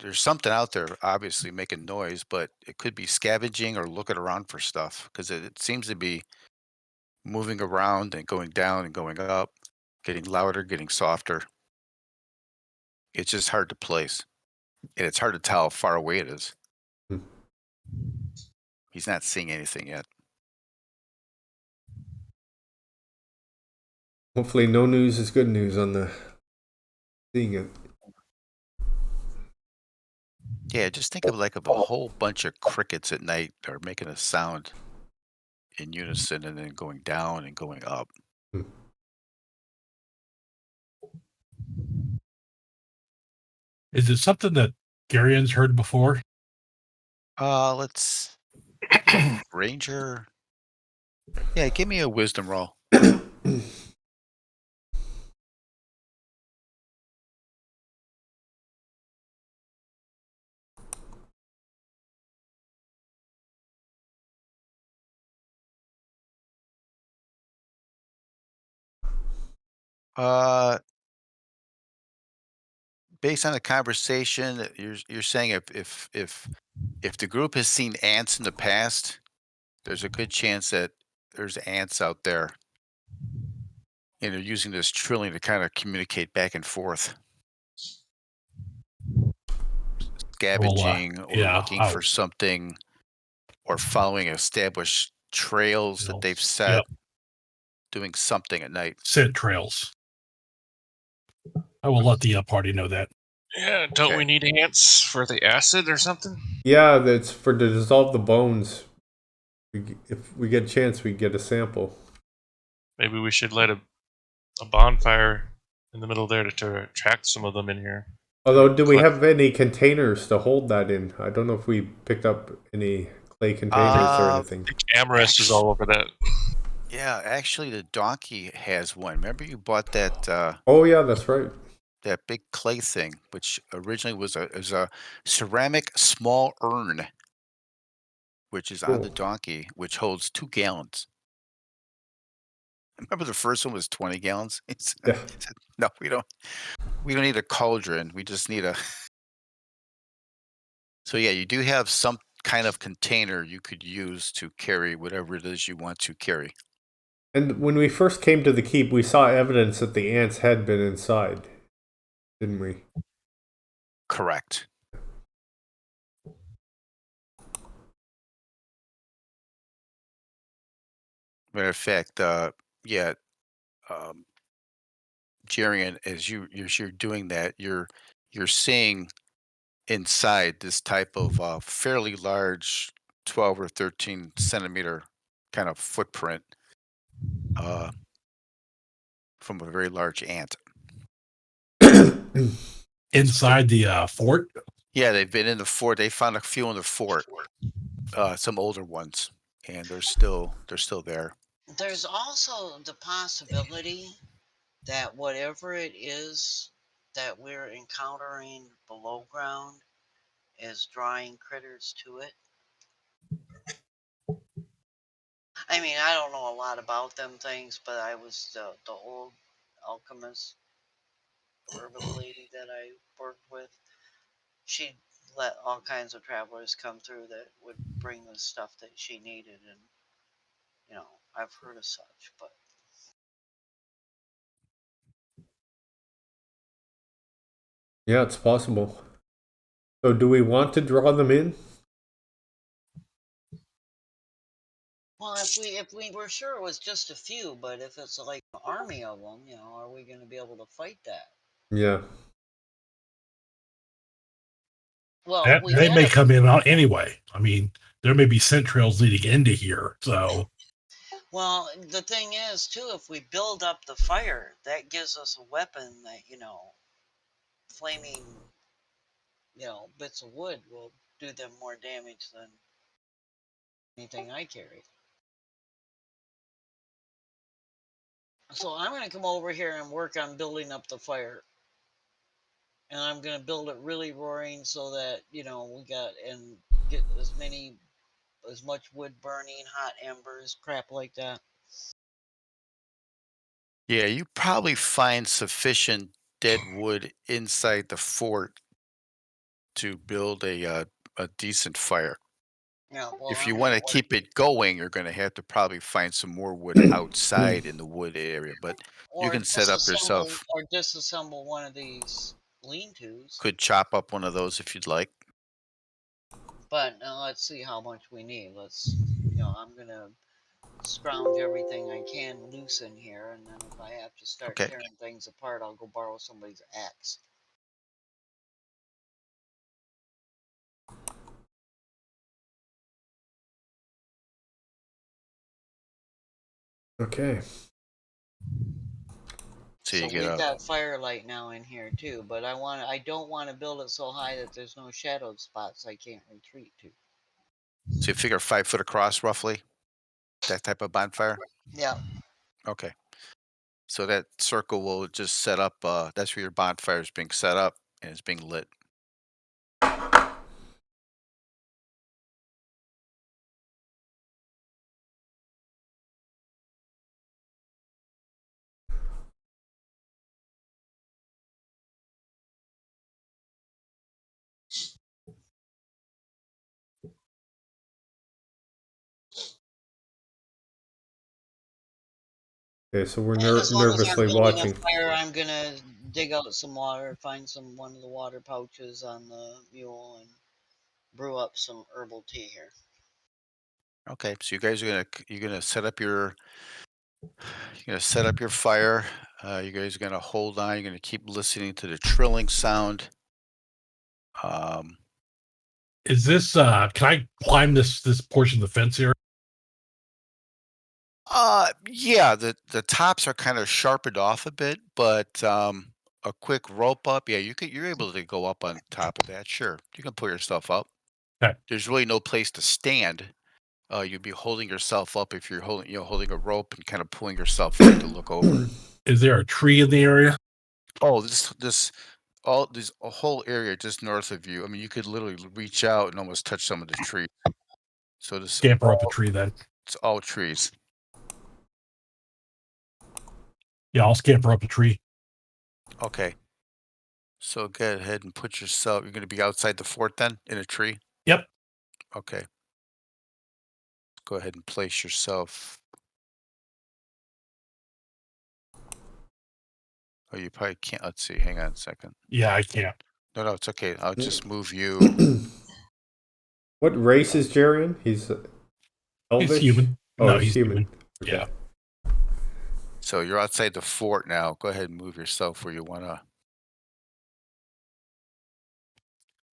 there's something out there, obviously making noise, but it could be scavenging or looking around for stuff because it seems to be moving around and going down and going up, getting louder, getting softer. It's just hard to place, and it's hard to tell how far away it is. Hmm. He's not seeing anything yet. Hopefully, no news is good news on the seeing it. Yeah, just think of a whole bunch of crickets at night that are making a sound in unison and then going down and going up. Hmm. Is it something that Garyon's heard before? Let's Ranger. Yeah, give me a wisdom roll. Based on the conversation, you're saying if the group has seen ants in the past, there's a good chance that there's ants out there, and they're using this trilling to kind of communicate back and forth, scavenging or looking for something, or following established trails that they've set, doing something at night. Scent trails. I will let the party know that. Yeah, don't we need ants for the acid or something? Yeah, that's to dissolve the bones. If we get a chance, we get a sample. Maybe we should light a bonfire in the middle there to attract some of them in here. Although, do we have any containers to hold that in? I don't know if we picked up any clay containers or anything. Amorous is all over that. Yeah, actually, the donkey has one. Remember you bought that Oh yeah, that's right. that big clay thing, which originally was a ceramic small urn, which is on the Cool. donkey, which holds 2 gallons. Remember the first one was 20 gallons? Yeah. He said, no, we don't need a cauldron. We just need a. So yeah, you do have some kind of container you could use to carry whatever it is you want to carry. And when we first came to the keep, we saw evidence that the ants had been inside, didn't we? Correct. Matter of fact, yeah, um, Jarian, as you're doing that, you're seeing inside this type of fairly large 12 or 13 centimeter kind of footprint uh, from a very large ant. Inside the fort. Yeah, they've been in the fort. They found a few in the fort, some older ones, and they're still there. There's also the possibility that whatever it is that we're encountering below ground is drawing critters to it. I mean, I don't know a lot about them things, but I was the old alchemist herbalist lady that I worked with. She'd let all kinds of travelers come through that would bring the stuff that she needed, and I've heard of such, but Yeah, it's possible. So do we want to draw them in? well, if we were sure it was just a few, but if it's like an army of them, are we going to be able to fight that? Yeah. Well, we They may gotta. come in anyway. I mean, there may be scent trails leading into here. So Well, the thing is, too, if we build up the fire, that gives us a weapon that flaming, bits of wood will do them more damage than anything I carry. So I'm going to come over here and work on building up the fire. And I'm going to build it really roaring so that, we got and get as much wood burning, hot embers, crap like that. Yeah, you probably find sufficient dead wood inside the fort to build a decent fire. Yeah, well, If I'm you going want to to work. keep it going, you're going to have to probably find some more wood outside in the wood area, but you Or can set up yourself. disassemble one of these lean-tos. Could chop up one of those if you'd like. But let's see how much we need. I'm going to scrounge everything I can loose in here, and then if I have to start Okay. tearing things apart, I'll go borrow somebody's axe. Okay. So you So get we've a got firelight now in here too, but I don't want to build it so high that there's no shadowed spots I can't retreat to. so you figure 5 foot across roughly, that type of bonfire. Yeah. Okay. So that circle will just set up. That's where your bonfire is being set up and it's being lit. Okay, so we're And as long as I'm nervously building a watching. fire, I'm gonna dig out some water, find one of the water pouches on the mule, and brew up some herbal tea here. Okay. So you guys are gonna set up your fire. You guys are gonna hold on. You're gonna keep listening to the trilling sound. Um, is this? Can I climb this portion of the fence here? yeah, the tops are kind of sharpened off a bit, but a quick rope up, yeah, you're able to go up on top of that. Sure, you can pull yourself up. Okay. There's really no place to stand you'd be holding yourself up if you're holding a rope and kind of pulling yourself up to look over. Is there a tree in the area? Oh, this a whole area just north of you. I mean, you could literally reach out and almost touch some of the trees. So this Scamper up a tree then. it's all trees. Yeah, I'll scamper up a tree. Okay. So go ahead and put yourself. You're going to be outside the fort then, in a tree. Yep. Okay. Go ahead and place yourself. Oh, you probably can't. Let's see. Hang on a second. Yeah, I can't. No, it's okay. I'll just move you. What race is Jarian? He's elvish? He's human. Oh, No, he's human. Okay. Yeah. So you're outside the fort now. Go ahead and move yourself where you want to.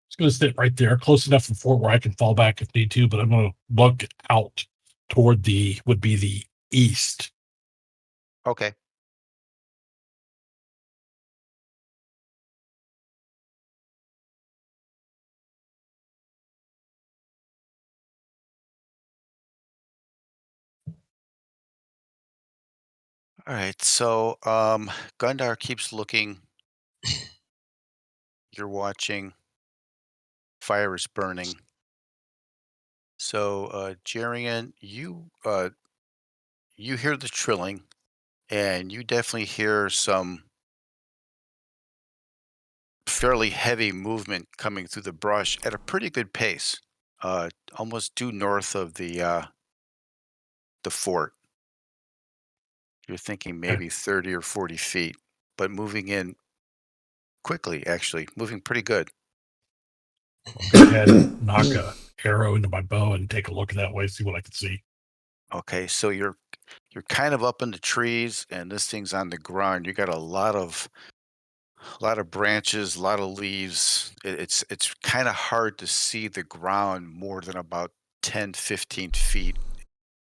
It's going to sit right there, close enough to the fort where I can fall back if need to, but I'm going to look out toward the east. Okay. All right. So Gundar keeps looking. You're watching. Fire is burning. So Jarian, you hear the trilling, and you definitely hear some fairly heavy movement coming through the brush at a pretty good pace, almost due north of the fort. You're thinking maybe 30 or 40 feet, but moving in quickly, actually, moving pretty good. Go ahead and knock a arrow into my bow and take a look that way, see what I can see. Okay, so you're kind of up in the trees, and this thing's on the ground. You got a lot of branches, a lot of leaves. It's kind of hard to see the ground more than about 10, 15 feet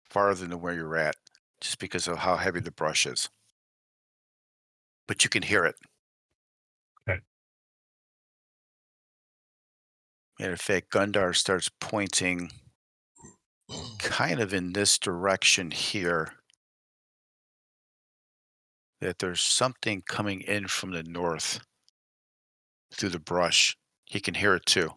farther than where you're at, just because of how heavy the brush is. But you can hear it. Okay. And in fact, Gundar starts pointing kind of in this direction here, that there's something coming in from the north through the brush. He can hear it too.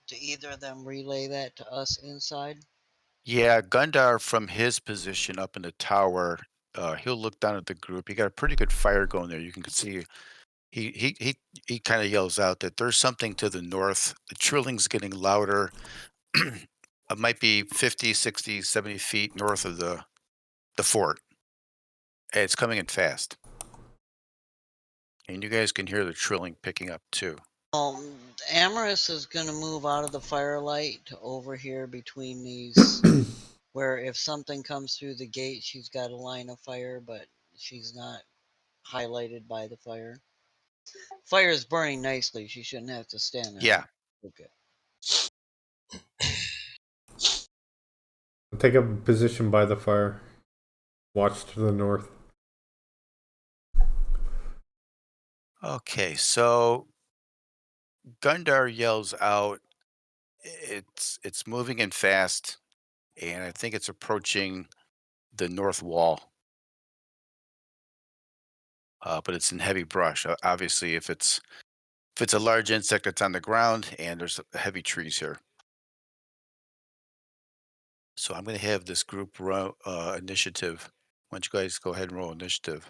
Do either of them relay that to us inside? Yeah, Gundar from his position up in the tower, he'll look down at the group. He got a pretty good fire going there. You can see he kind of yells out that there's something to the north. The trilling's getting louder. It might be 50, 60, 70 feet north of the fort. And it's coming in fast. And you guys can hear the trilling picking up too. Amaris is going to move out of the firelight to over here between these, where if something comes through the gate, she's got a line of fire, but she's not highlighted by the fire. Fire is burning nicely. She shouldn't have to stand there. Yeah. Okay. Take a position by the fire. Watch to the north. Okay, so Gundar yells out. It's moving in fast, and I think it's approaching the north wall. But it's in heavy brush. Obviously, if it's a large insect that's on the ground, and there's heavy trees here. So I'm going to have this group roll initiative. Why don't you guys go ahead and roll initiative?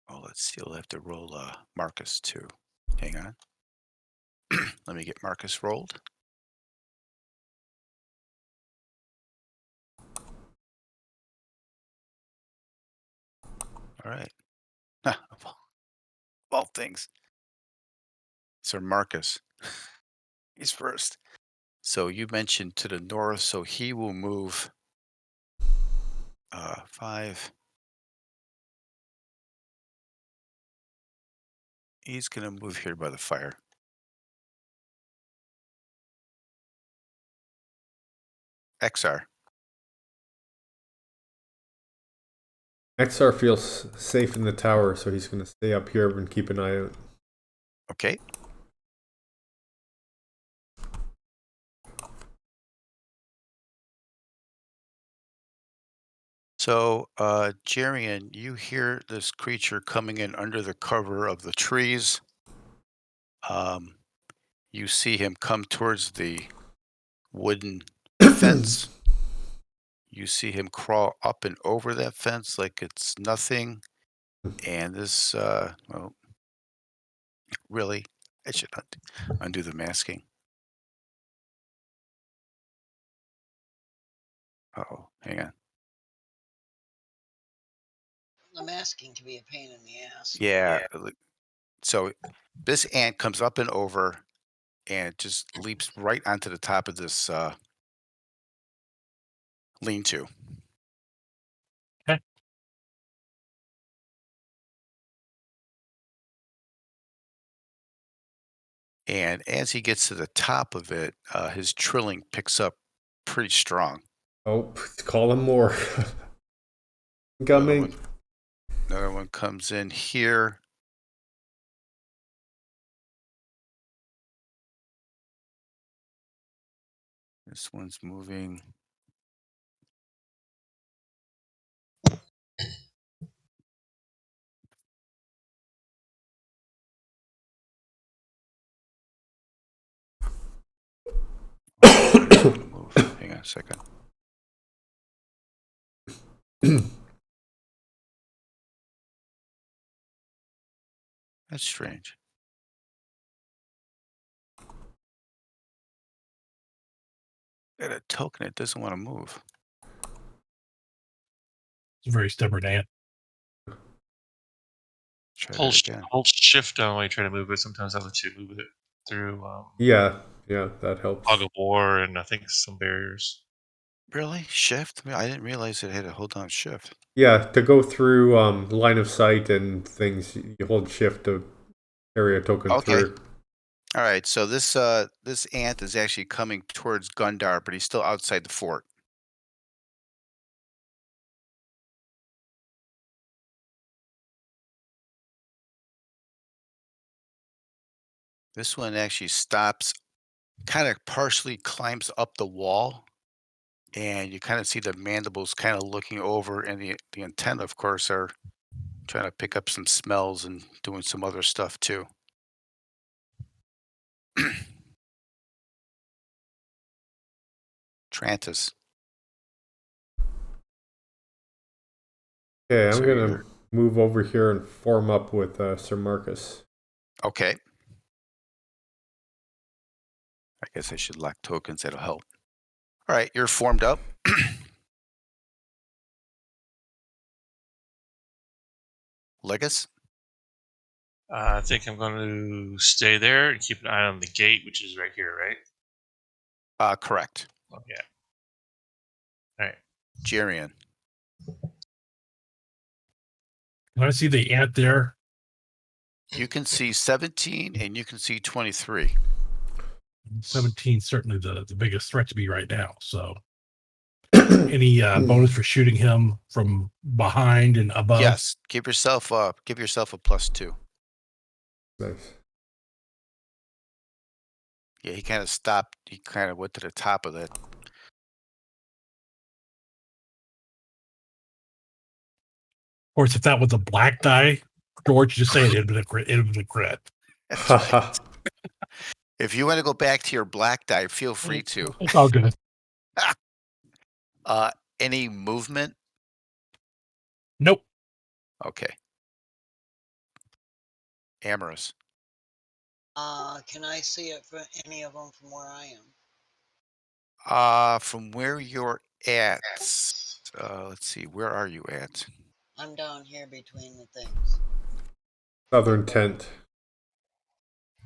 Oh, let's see. We'll have to roll Marcus too. Hang on. Let me get Marcus rolled. All right. all things. Sir Marcus. He's first. So you mentioned to the north, so he will move 5. He's gonna move here by the fire. XR. XR feels safe in the tower, so he's going to stay up here and keep an eye out. Okay. So, Jarian, you hear this creature coming in under the cover of the trees. You see him come towards the wooden fence. You see him crawl up and over that fence like it's nothing. And this, well, really, I should undo the masking. Oh, hang on. The masking can be a pain in the ass. Yeah. So this ant comes up and over and just leaps right onto the top of this lean-to. Okay. And as he gets to the top of it, his trilling picks up pretty strong. Oh, call him more. Coming. Another one comes in here. This one's moving. Move. Hang on a second. That's strange. Got a token, it doesn't want to move. It's a very stubborn ant. Try Hold, that again. hold shift down while you try to move it. Sometimes I'll let you move it through Yeah, that helps. fog of war and I think some barriers. Really? Shift? I mean, I didn't realize it had to hold down shift. Yeah, to go through line of sight and things, you hold shift to carry a token Okay. through. All right, so this ant is actually coming towards Gundar, but he's still outside the fort. This one actually stops, kind of partially climbs up the wall, and you kind of see the mandibles kind of looking over, and the antenna, of course, are trying to pick up some smells and doing some other stuff too. Trantis. Okay, I'm So going you're to move over here and form up with Sir Marcus. okay. I guess I should lock tokens. That'll help. All right, you're formed up. Legus? I think I'm going to stay there and keep an eye on the gate, which is right here, right? Correct. Oh, yeah. All right. Jarian. When I see the ant there, You can see 17 and you can see 23. 17 certainly the biggest threat to me right now. So any bonus for shooting him from behind and above? Yes. Give yourself a +2. Nice. Yeah, he kind of stopped. He kind of went to the top of that. Of course, if that was a black die, George, just say it had been a crit. It had been a crit. That's right. If you want to go back to your black die, feel free to. It's all good. Any movement? Nope. Okay. Amorous. Can I see it for any of them from where I am? From where you're at, let's see, where are you at? I'm down here between the things. southern tent.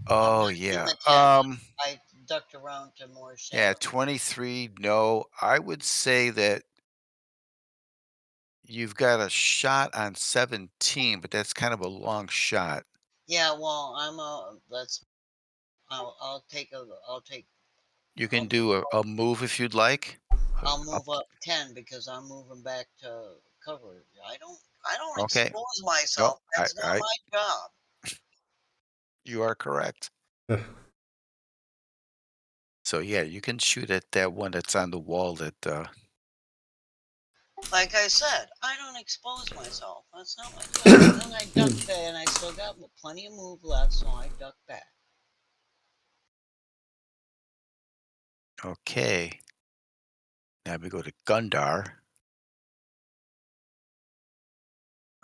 Oh not in yeah. the tent. I ducked around to more shadow. Yeah, 23. No, I would say that you've got a shot on 17, but that's kind of a long shot. Yeah, well, I'll take You I'll can do a move if you'd like. I'll Up. move up 10 because I'm moving back to cover. I don't Okay. expose No, myself. That's not my job. you are correct. So yeah, you can shoot at that one that's on the wall that Like I said, I don't expose myself. That's not my job. And then I ducked back, and I still got plenty of move left, so I ducked back. okay. Now we go to Gundar.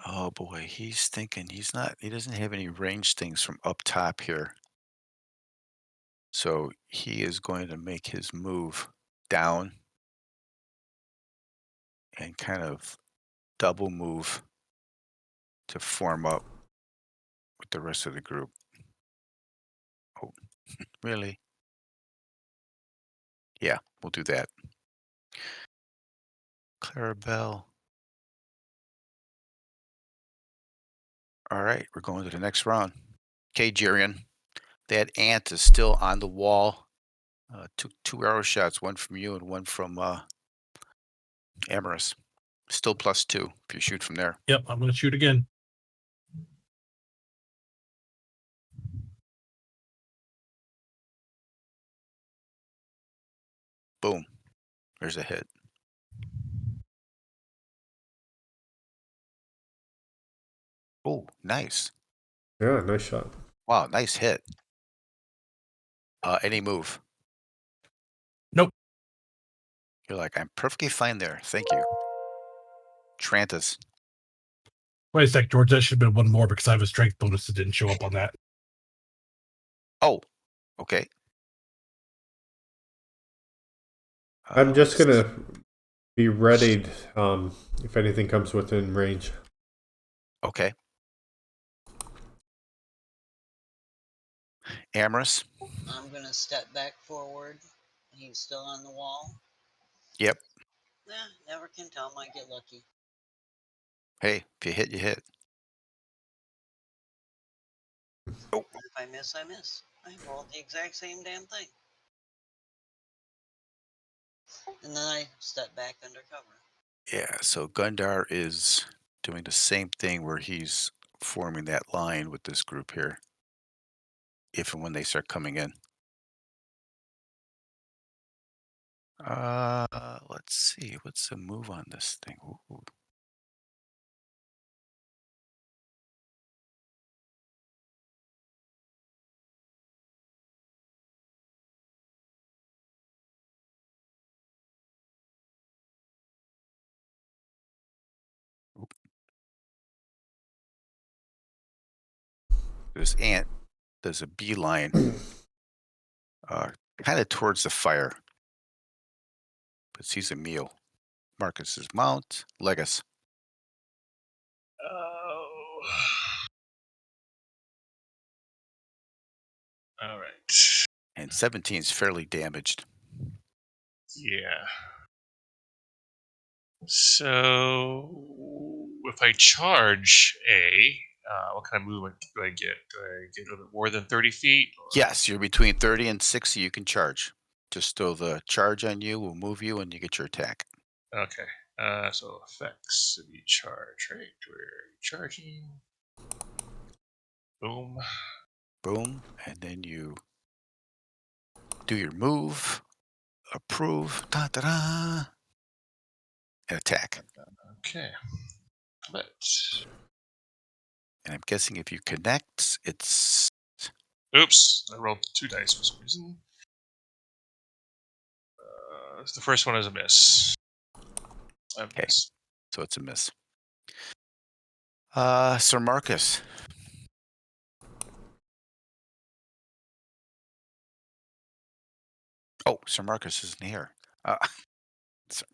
Oh boy, he's thinking he doesn't have any range things from up top here. So he is going to make his move down and kind of double move to form up with the rest of the group. Oh, really? Yeah, we'll do that. Clarabelle. All right, we're going to the next round. Okay, Jerian. That ant is still on the wall. Two arrow shots, one from you and one from Amorous. Still +2 if you shoot from there. Yep, I'm going to shoot again. Boom. There's a hit. Oh, nice. Yeah, nice shot. Wow, nice hit. Any move? Nope. You're like, I'm perfectly fine there. Thank you. Trantas. Wait a sec, George. That should have been one more because I have a strength bonus that didn't show up on that. Oh, okay. I'm just gonna be readied if anything comes within range. Okay. Amorous. I'm gonna step back forward. He's still on the wall. Yep. Never can tell. Might get lucky. Hey, if you hit, you hit. Oh. If I miss, I miss. I rolled the exact same damn thing. And then I step back under cover. Yeah, so Gundar is doing the same thing where he's forming that line with this group here. If and when they start coming in. Let's see. What's the move on this thing? Ooh. This ant does a beeline kind of towards the fire. But sees a meal. Marcus's mount. Legus. Oh. All right. And 17 is fairly damaged. Yeah. So if I charge what kind of movement do I get? Do I get a little bit more than 30 feet? Or? Yes, you're between 30 and 60. You can charge. Just throw the charge on you, will move you, and you get your attack. Okay. So effects of each charge, right? We're charging. Boom. Boom. And then you do your move. Approve. Da da da. And attack. Okay. But And I'm guessing if you connect, it's. oops, I rolled 2 dice for some reason. The first one is a miss. Okay. So it's a miss. Sir Marcus. Oh, Sir Marcus isn't here. Sir-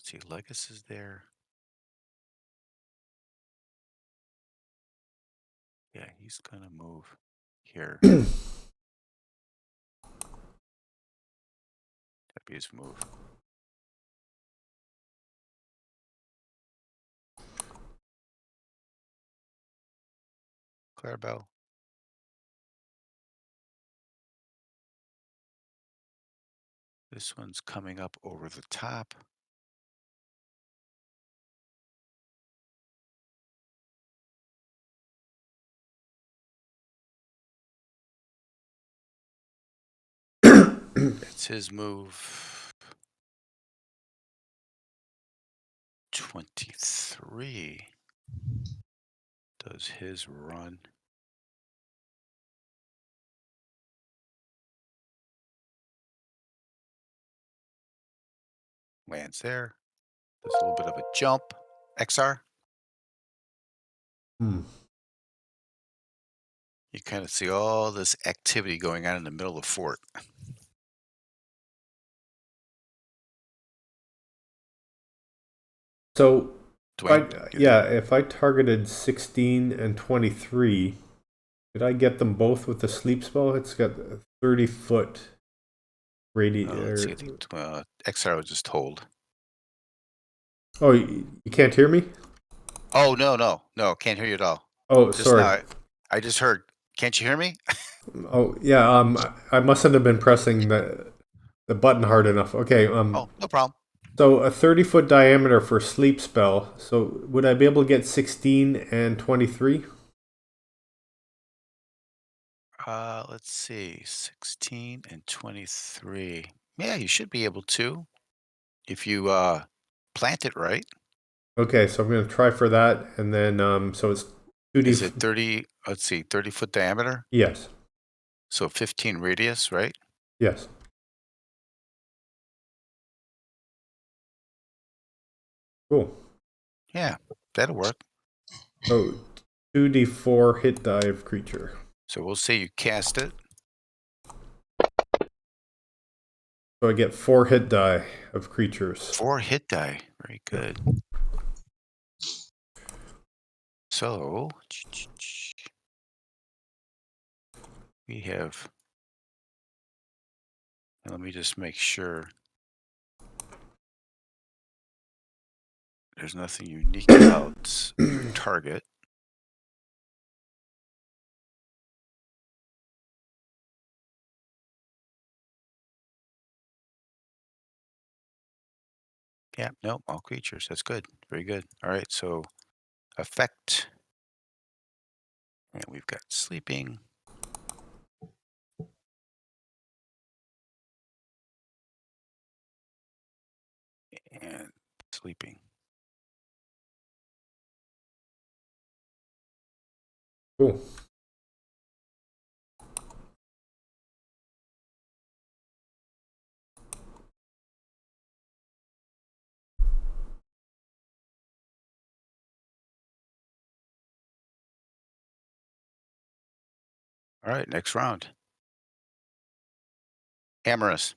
Let's see, Legus is there. Yeah, he's gonna move here. That'd be his move. Clarabelle. This one's coming up over the top. It's his move. 23 does his run. Lands there. There's a little bit of a jump. XR. Hmm. You kind of see all this activity going on in the middle of the fort. So, Dwayne, if I targeted 16 and 23, did I get them both with the sleep spell? It's got 30-foot radius. let's see. I think XR was just hold. Oh, you can't hear me? Oh, no. Can't hear you at all. Oh, Just sorry. now, I just heard. Can't you hear me? Oh, yeah. I mustn't have been pressing the button hard enough. Okay. Oh, no problem. So a 30-foot diameter for sleep spell. So would I be able to get 16 and 23? Let's see. 16 and 23. Yeah, you should be able to if you plant it right. Okay, so I'm going to try for that, and then so it's 2d. Is it 30? Let's see, 30-foot diameter. Yes. So 15 radius, right? Yes. Cool. Yeah, that'll work. So 2d4 hit die of creature. So we'll say you cast it. So I get 4 hit die of creatures. 4 hit die. Very good. So we have. Let me just make sure. There's nothing unique about your target. Yeah, no, all creatures. That's good. Very good. All right, so effect. And we've got sleeping. And sleeping. Cool. All right, next round. Amorous.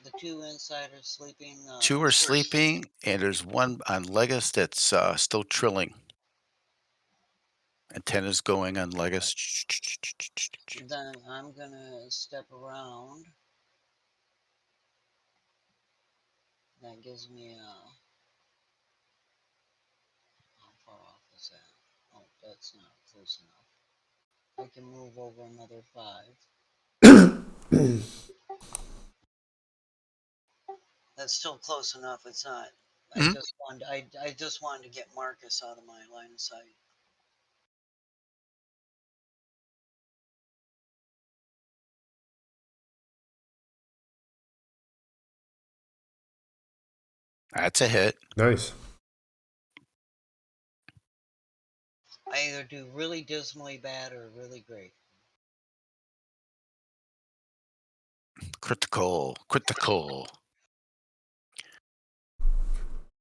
The 2 insiders sleeping. 2 are sleeping, and there's 1 on Legus that's still trilling. And 10 is going on Legus. Then I'm gonna step around. That gives me how far off is that? Oh, that's not close enough. I can move over another 5. That's still close enough. It's not. Mhm. I just wanted to get Marcus out of my line of sight. That's a hit. Nice. I either do really dismally bad or really great. Critical.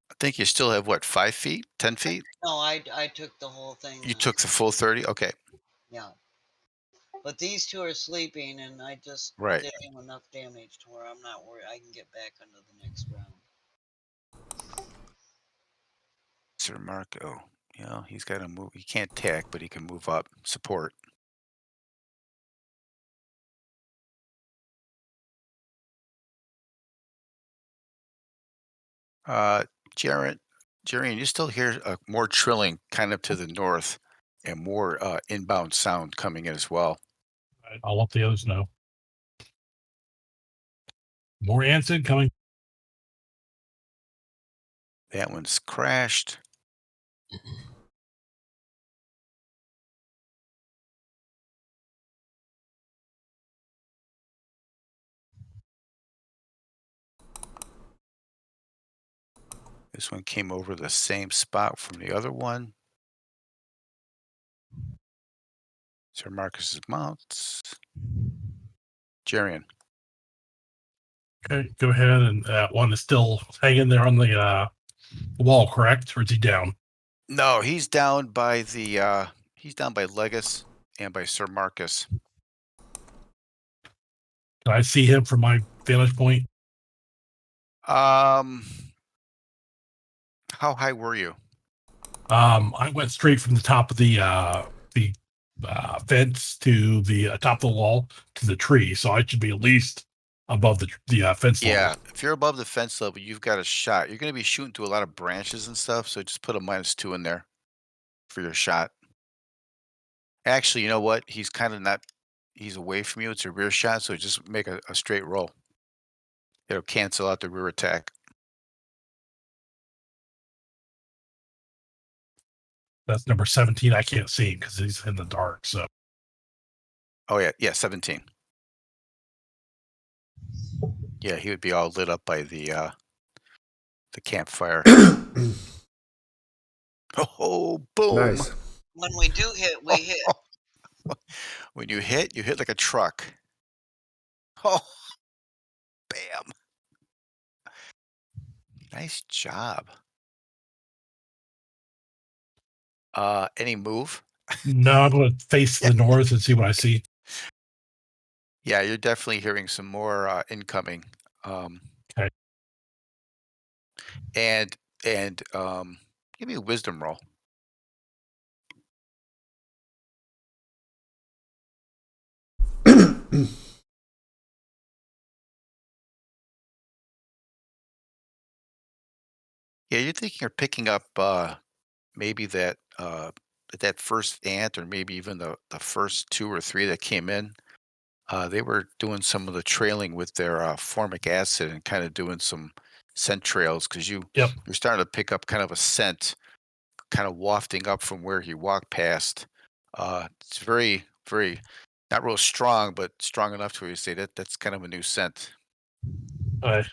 I think you still have, what, 5 feet? 10 feet? No, I took the whole thing. You took the full 30? Okay. Yeah. But these two are sleeping, and I just Right. did him enough damage to where I'm not worried. I can get back into the next round. Sir Marco. You know, he's got to move. He can't attack, but he can move up, support. Jared, Jarian, you still hear more trilling kind of to the north and more inbound sound coming in as well. I'll let the others know. More ants incoming. That one's crashed. This one came over the same spot from the other one. Sir Marcus's mounts. Jarian. Okay, go ahead. And that one is still hanging there on the wall, correct? Or is he down? No, he's down by the he's down by Legis and by Sir Marcus. Can I see him from my vantage point? How high were you? I went straight from the top of the fence to the top of the wall to the tree, so I should be at least above the fence Yeah, level. if you're above the fence level, you've got a shot. You're going to be shooting through a lot of branches and stuff, so just put a -2 in there for your shot. Actually, you know what? He's kind of not. He's away from you. It's a rear shot, so just make a straight roll. It'll cancel out the rear attack. That's number 17. I can't see him because he's in the dark. So Oh yeah, 17. Yeah, he would be all lit up by the campfire. Oh, boom! Nice. When we do hit, we hit. When you hit like a truck. Oh, bam! Nice job. Any move? no, I'm going to face the north and see what I see. Yeah, you're definitely hearing some more incoming. Okay. And give me a wisdom roll. Yeah, you're thinking you're picking up maybe that first ant, or maybe even the first 2 or 3 that came in. They were doing some of the trailing with their formic acid and kind of doing some scent trails because you're starting to pick up kind of a scent, kind of wafting up from where he walked past. It's very, very not real strong, but strong enough to where you say that's kind of a new scent. They're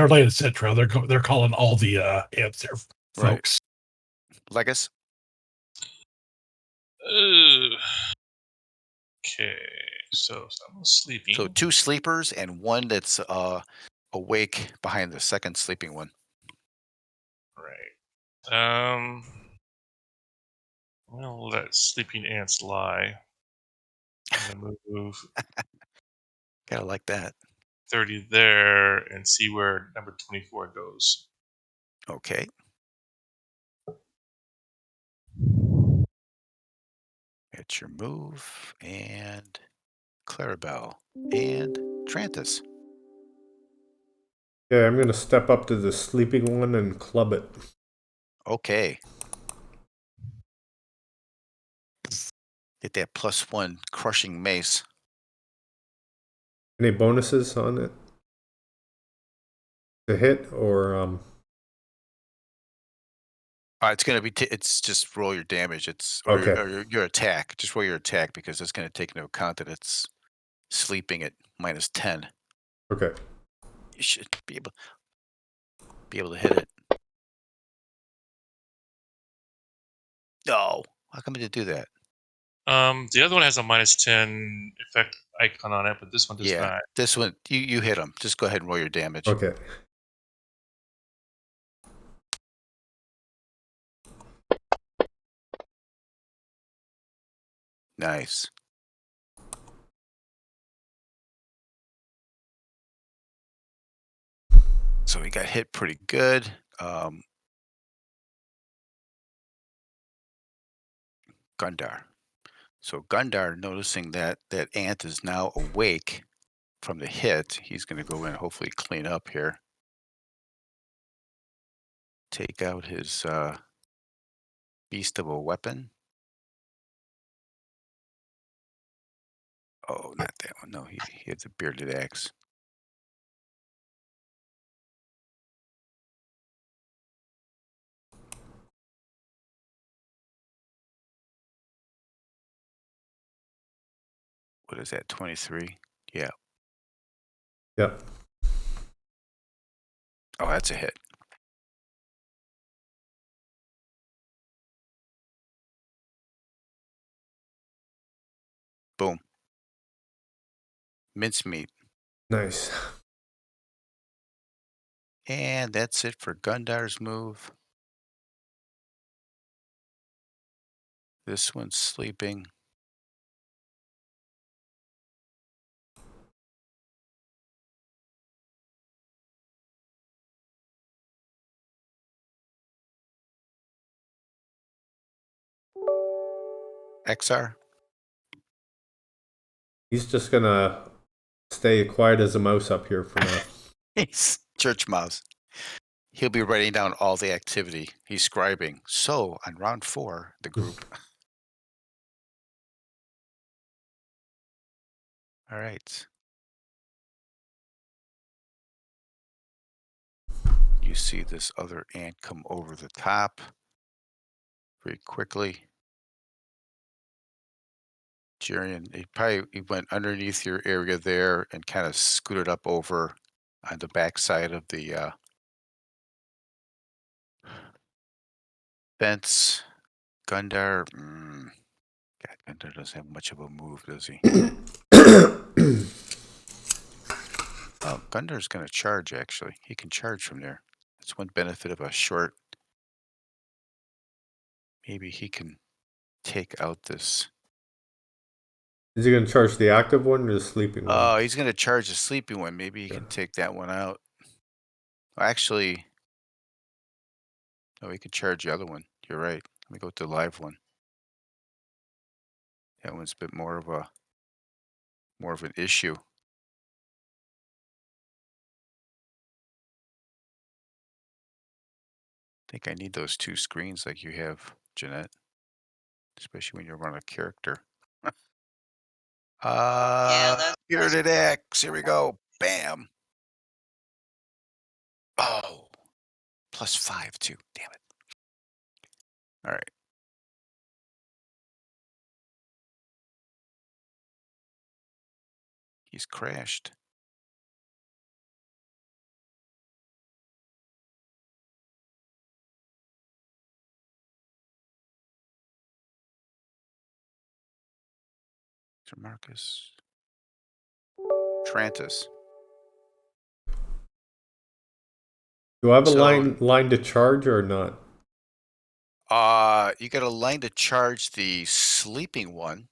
laying a scent trail. They're calling all the ants there, Right. folks. Legis? Okay, so someone's sleeping. So 2 sleepers and 1 that's awake behind the second sleeping one. Right. I'm gonna let sleeping ants lie. I'm gonna move Gotta like that. 30 there and see where number 24 goes. Okay. It's your move, and Clarabelle, and Trantis. Okay, I'm gonna step up to the sleeping one and club it. Okay. Get that +1 crushing mace. Any bonuses on it? To hit or It's gonna be. It's just roll your damage. Okay. Or your attack. Just roll your attack because it's gonna take into account that it's sleeping at -10. Okay. You should be able to hit it. No. How come it did do that? The other one has a -10 effect icon on it, but this one does Yeah. not. This one, you hit him. Just go ahead and roll your damage. Okay. Nice. So he got hit pretty good. Gundar. So Gundar, noticing that that ant is now awake from the hit, he's going to go in and hopefully clean up here. Take out his beast of a weapon. Oh, not that one. No, he had the bearded axe. What is that, 23? Yeah. Yep. Oh, that's a hit. Boom. Mincemeat. Nice. And that's it for Gundar's move. This one's sleeping. XR. He's just gonna stay quiet as a mouse up here for now. He's church mouse. He'll be writing down all the activity. He's scribing. So on round 4, the group. All right. You see this other ant come over the top very quickly. Jerian, he went underneath your area there and kind of scooted up over on the backside of the fence. Gundar, God, Gundar doesn't have much of a move, does he? Oh, Gundar's going to charge, actually. He can charge from there. That's one benefit of a short. Maybe he can take out this. Is he gonna charge the active one or the sleeping one? Oh, he's going to charge the sleeping one. Maybe he can take that one out. Actually, no, he could charge the other one. You're right. Let me go with the live one. That one's a bit more of an issue. I think I need those 2 screens like you have, Jeanette. Especially when you run a character. Yeah, that's Bearded axe. Here we go. Bam. Oh, +5 too. Damn it. All right. He's crashed. Sir Marcus. Trantis. Do I have a So- line to charge or not? You got a line to charge the sleeping one.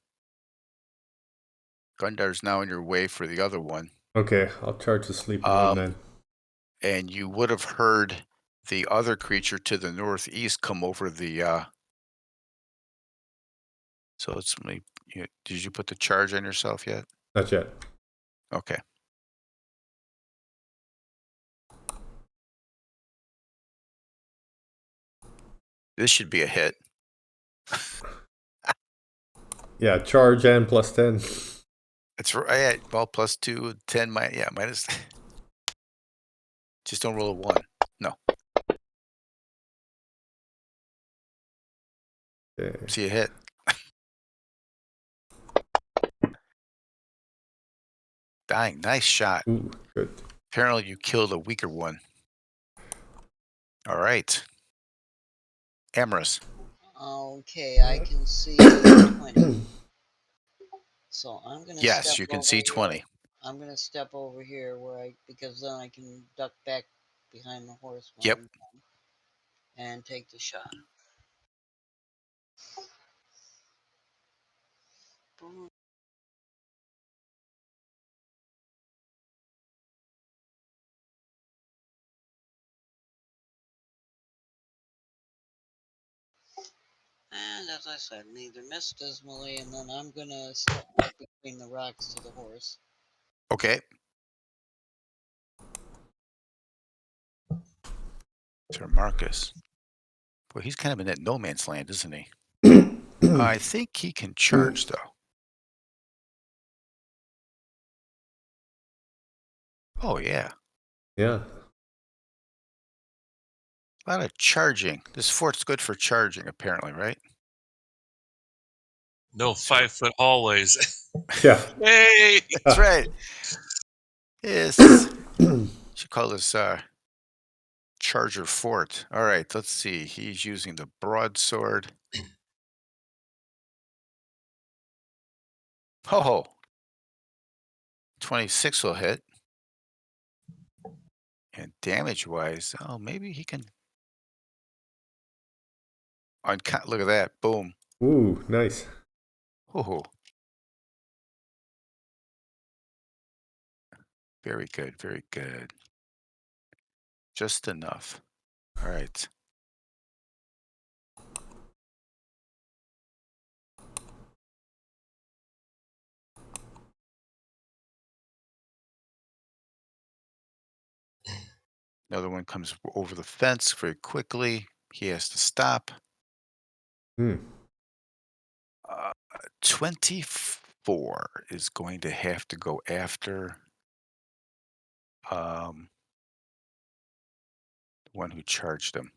Gundar's now in your way for the other one. Okay, I'll charge the sleeping one then. And you would have heard the other creature to the northeast come over the so it's me. Did you put the charge on yourself yet? Not yet. Okay. This should be a hit. Yeah, charge and +10. That's right. Well, +2, 10, minus. Just don't roll a 1. No. Okay. See a hit. Dying. Nice shot. Ooh, good. Apparently you killed a weaker one. All right. Amorous. okay. I can see 20. So I'm gonna. Yes, step you can over see here. 20. I'm gonna step over here because then I can duck back behind the horse. Yep. And take the shot. Boom. And as I said, neither miss dismally, and then I'm gonna step back between the rocks to the horse. Okay. Sir Marcus. Boy, he's kind of in that no man's land, isn't he? I think he can charge, though. Oh, yeah. Yeah. A lot of charging. This fort's good for charging, apparently, right? No 5-foot hallways. Yeah. Hey! That's right. Yes. Should call this Charger Fort. All right, let's see. He's using the broadsword. Oh, 26 will hit. And damage-wise, oh, maybe he can... Look at that. Boom. Ooh, nice. Oh, very good, very good. Just enough. All right. Another one comes over the fence very quickly. He has to stop. Hmm. 24 is going to have to go after the one who charged him.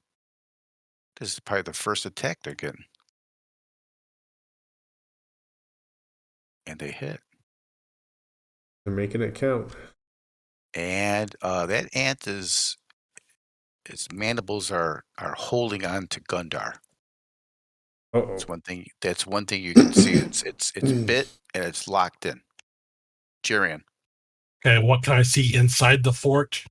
This is probably the first attack they're getting. And they hit. They're making it count. And that ant its mandibles are holding on to Gundar. Uh-oh. That's one thing you can see. It's bit and it's locked in. Jirian. Okay, what can I see inside the fort?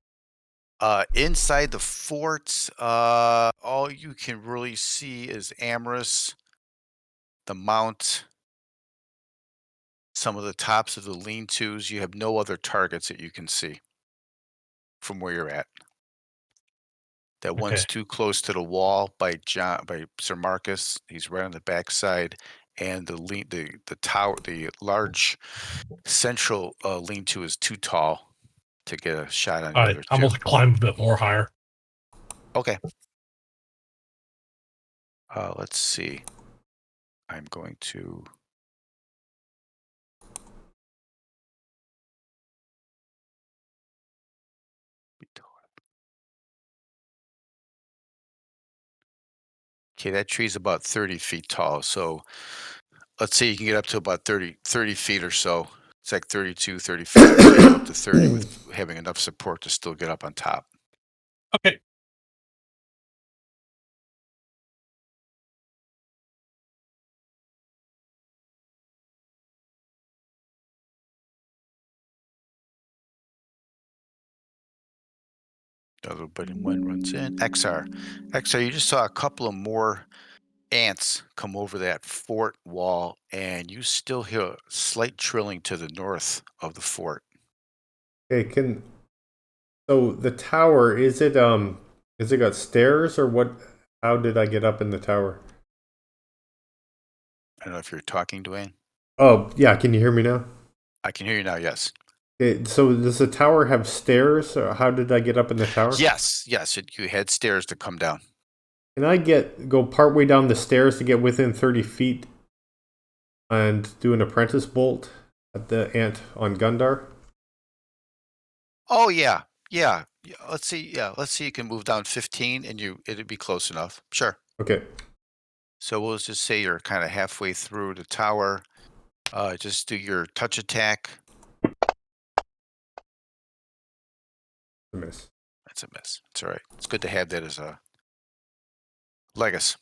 Inside the fort, all you can really see is Amorous, the mount, some of the tops of the lean-tos. You have no other targets that you can see from where you're at. That one's Okay. too close to the wall by Sir Marcus. He's right on the backside, and the tower, the large central lean-to is too tall to get a shot on the All right, other I'm two. gonna climb a bit more higher. Okay. Let's see. I'm going to. Okay, that tree's about 30 feet tall. So let's say you can get up to about 30 feet or so. It's like 32, 35. You can go up to 30 with having enough support to still get up on top. Okay. Everybody one runs in. XR, you just saw a couple of more ants come over that fort wall, and you still hear a slight trilling to the north of the fort. Okay, so the tower, is it got stairs or what? How did I get up in the tower? I don't know if you're talking, Dwayne. Oh, yeah, can you hear me now? I can hear you now, yes. Okay, so does the tower have stairs, or how did I get up in the tower? Yes, you had stairs to come down. Can I go partway down the stairs to get within 30 feet and do an apprentice bolt at the ant on Gundar? Oh yeah. Let's see. Yeah, let's see. You can move down 15, and it'd be close enough. Sure. Okay. So we'll just say you're kind of halfway through the tower. Just do your touch attack. A miss. That's a miss. It's all right. It's good to have that as a Legacy.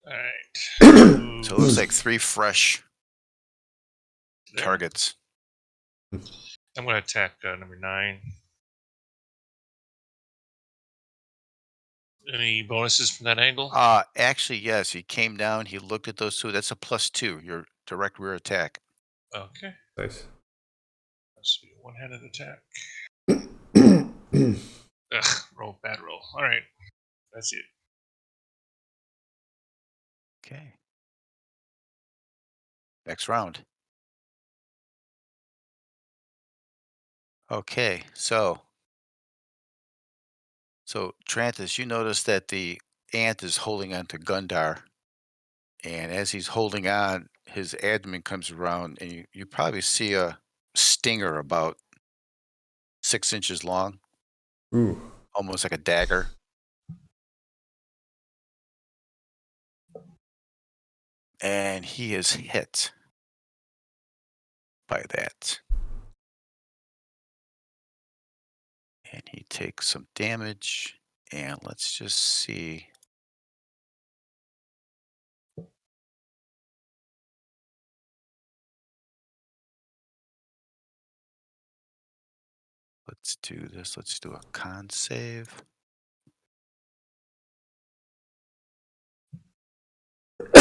All right. So it looks like 3 fresh There. targets. I'm going to attack number 9. Any bonuses from that angle? Actually, yes. He came down. He looked at those two. That's a +2. Your direct rear attack. Okay. Nice. Let's see. One-handed attack. Ugh, bad roll. All right. That's it. Okay. Next round. Okay, so Trantis, you notice that the ant is holding on to Gundar, and as he's holding on, his abdomen comes around, and you probably see a stinger about 6 inches long, Ooh. almost like a dagger. And he is hit by that. And he takes some damage, and let's just see. Let's do this. Let's do a con save.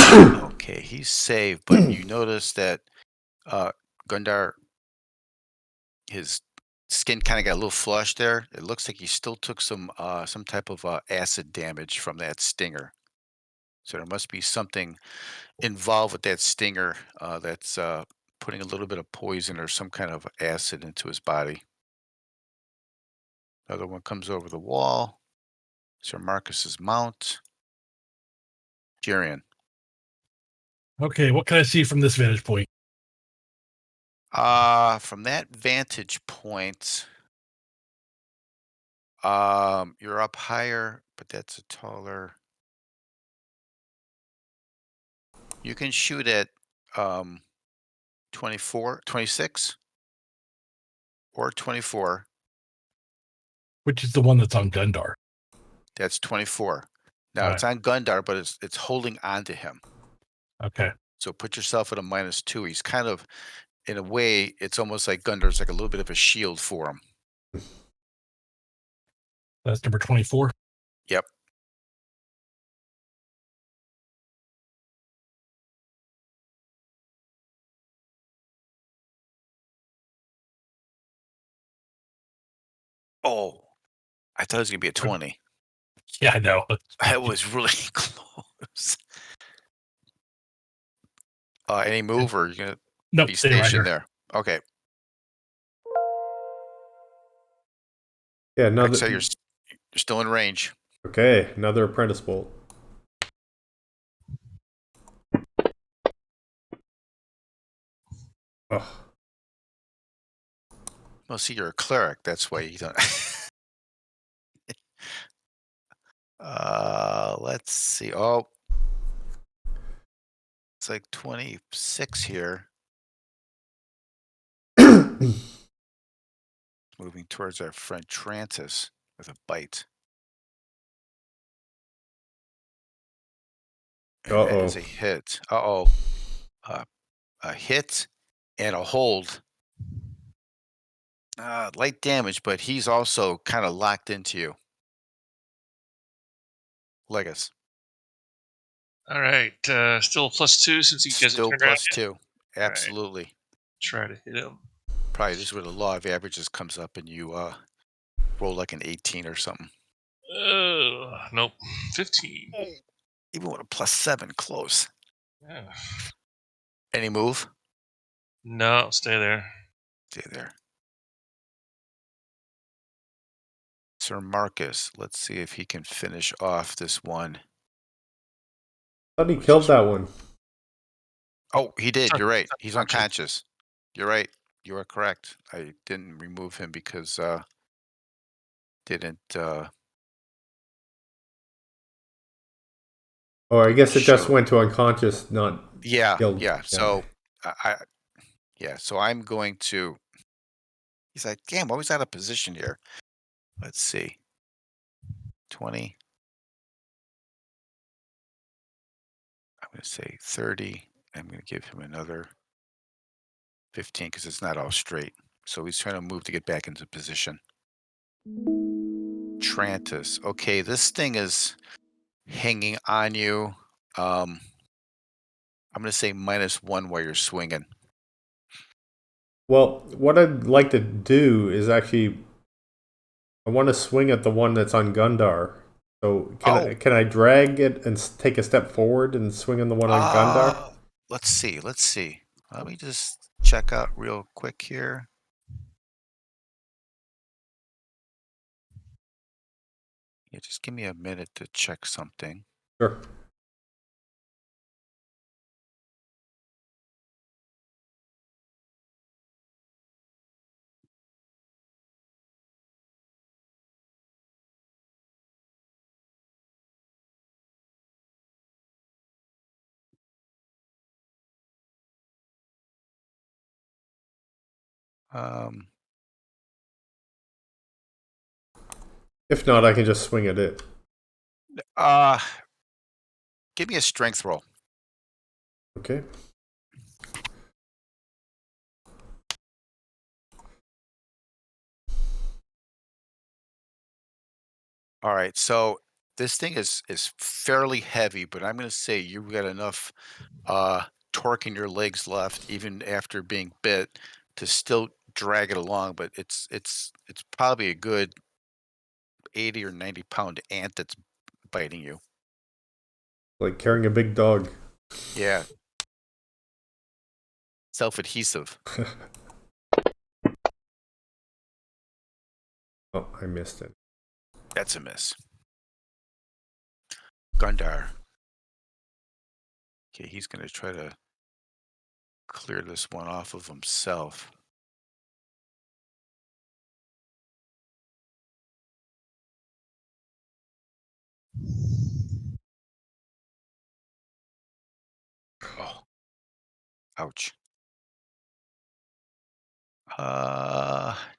Okay, he's saved, but you notice that Gundar, his skin kind of got a little flushed there. It looks like he still took some type of acid damage from that stinger. So there must be something involved with that stinger that's putting a little bit of poison or some kind of acid into his body. Another one comes over the wall. Sir Marcus's mount. Jerian. Okay, what can I see from this vantage point? From that vantage point, you're up higher, but that's a taller. You can shoot at 24, 26, or 24. Which is the one that's on Gundar? That's 24. Now All it's on Gundar, but it's holding on to him. Okay. So put yourself at a -2. He's kind of, in a way, it's almost like Gundar's like a little bit of a shield for him. That's number 24. Yep. Oh, I thought it was gonna be a 20. Yeah, I know. That was really close. Any move, or you're gonna Nope, be stay right stationed here. there? Okay. Yeah, Like I another. said, you're still in range. Okay, another apprentice bolt. Oh, Well, see, you're a cleric. That's why you don't. Let's see. Oh, it's like 26 here. Moving towards our friend Trantis with a bite. And that Uh-oh. is a hit. Uh-oh. A hit and a hold. Light damage, but he's also kind of locked into you. Legus. All right. Still +2 since he hasn't Still turned around yet. +2. All right. Absolutely. Try to hit him. Probably this is where the law of averages comes up and you roll like an 18 or something. Nope. 15. Even with a +7, close. Yeah. Any move? No, stay there. Stay there. Sir Marcus, let's see if he can finish off this one. I thought he killed that one. Oh, he did. You're right. He's Unconscious. unconscious. You're right. You are correct. I didn't remove him because didn't Oh, I guess it just show. went to unconscious, not Yeah, killed. yeah. So so I'm going to. He's like, damn, always out of position here. Let's see. 20. I'm going to say 30. I'm going to give him another 15 because it's not all straight. So he's trying to move to get back into position. Trantis. Okay, this thing is hanging on you. I'm going to say -1 while you're swinging. Well, what I'd like to do is actually, I want to swing at the one that's on Gundar. So can I drag it and take a step forward and swing on the one on Gundar? Let's see. Let me just check out real quick here. Yeah, just give me a minute to check something. Sure. If not, I can just swing at it. Give me a strength roll. Okay. All right, so this thing is fairly heavy, but I'm going to say you've got enough torque in your legs left, even after being bit, to still drag it along. But it's probably a good 80 or 90 pound ant that's biting you. Like carrying a big dog. Yeah, self-adhesive. Oh, I missed it. That's a miss. Gundar. Okay, he's going to try to clear this one off of himself. Oh, ouch.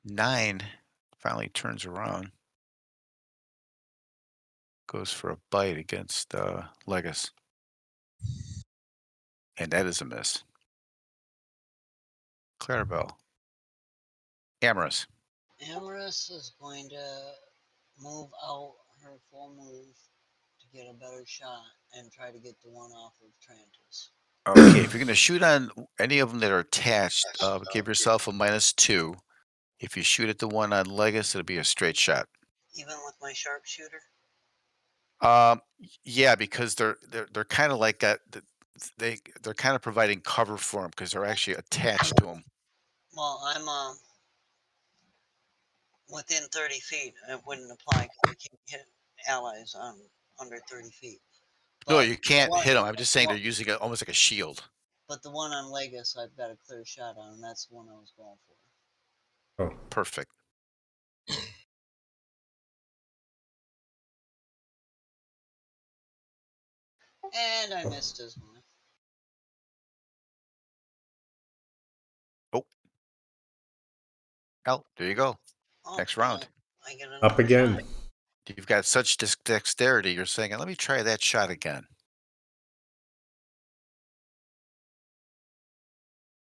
9 finally turns around. Goes for a bite against Legus. And that is a miss. Clarabelle. Amorous. Amorous is going to move out her full move to get a better shot and try to get the one off of Trantis. Okay, if you're going to shoot on any of them that are attached, give yourself a -2. If you shoot at the one on Legus, it'll be a straight shot. Even with my sharpshooter? Yeah, because they're kind of like that. They're kind of providing cover for them because they're actually attached to them. Well, I'm within 30 feet. It wouldn't apply because I can't hit allies on under 30 feet. No, But you can't what, hit them. I'm just saying what, they're using it almost like a shield. but the one on Legus, I've got a clear shot on, and that's the one I was going for. Oh, Perfect. And I missed his one. Oh, there you go. Oh, Next round. I get another up again. shot. You've got such dexterity. You're saying, let me try that shot again.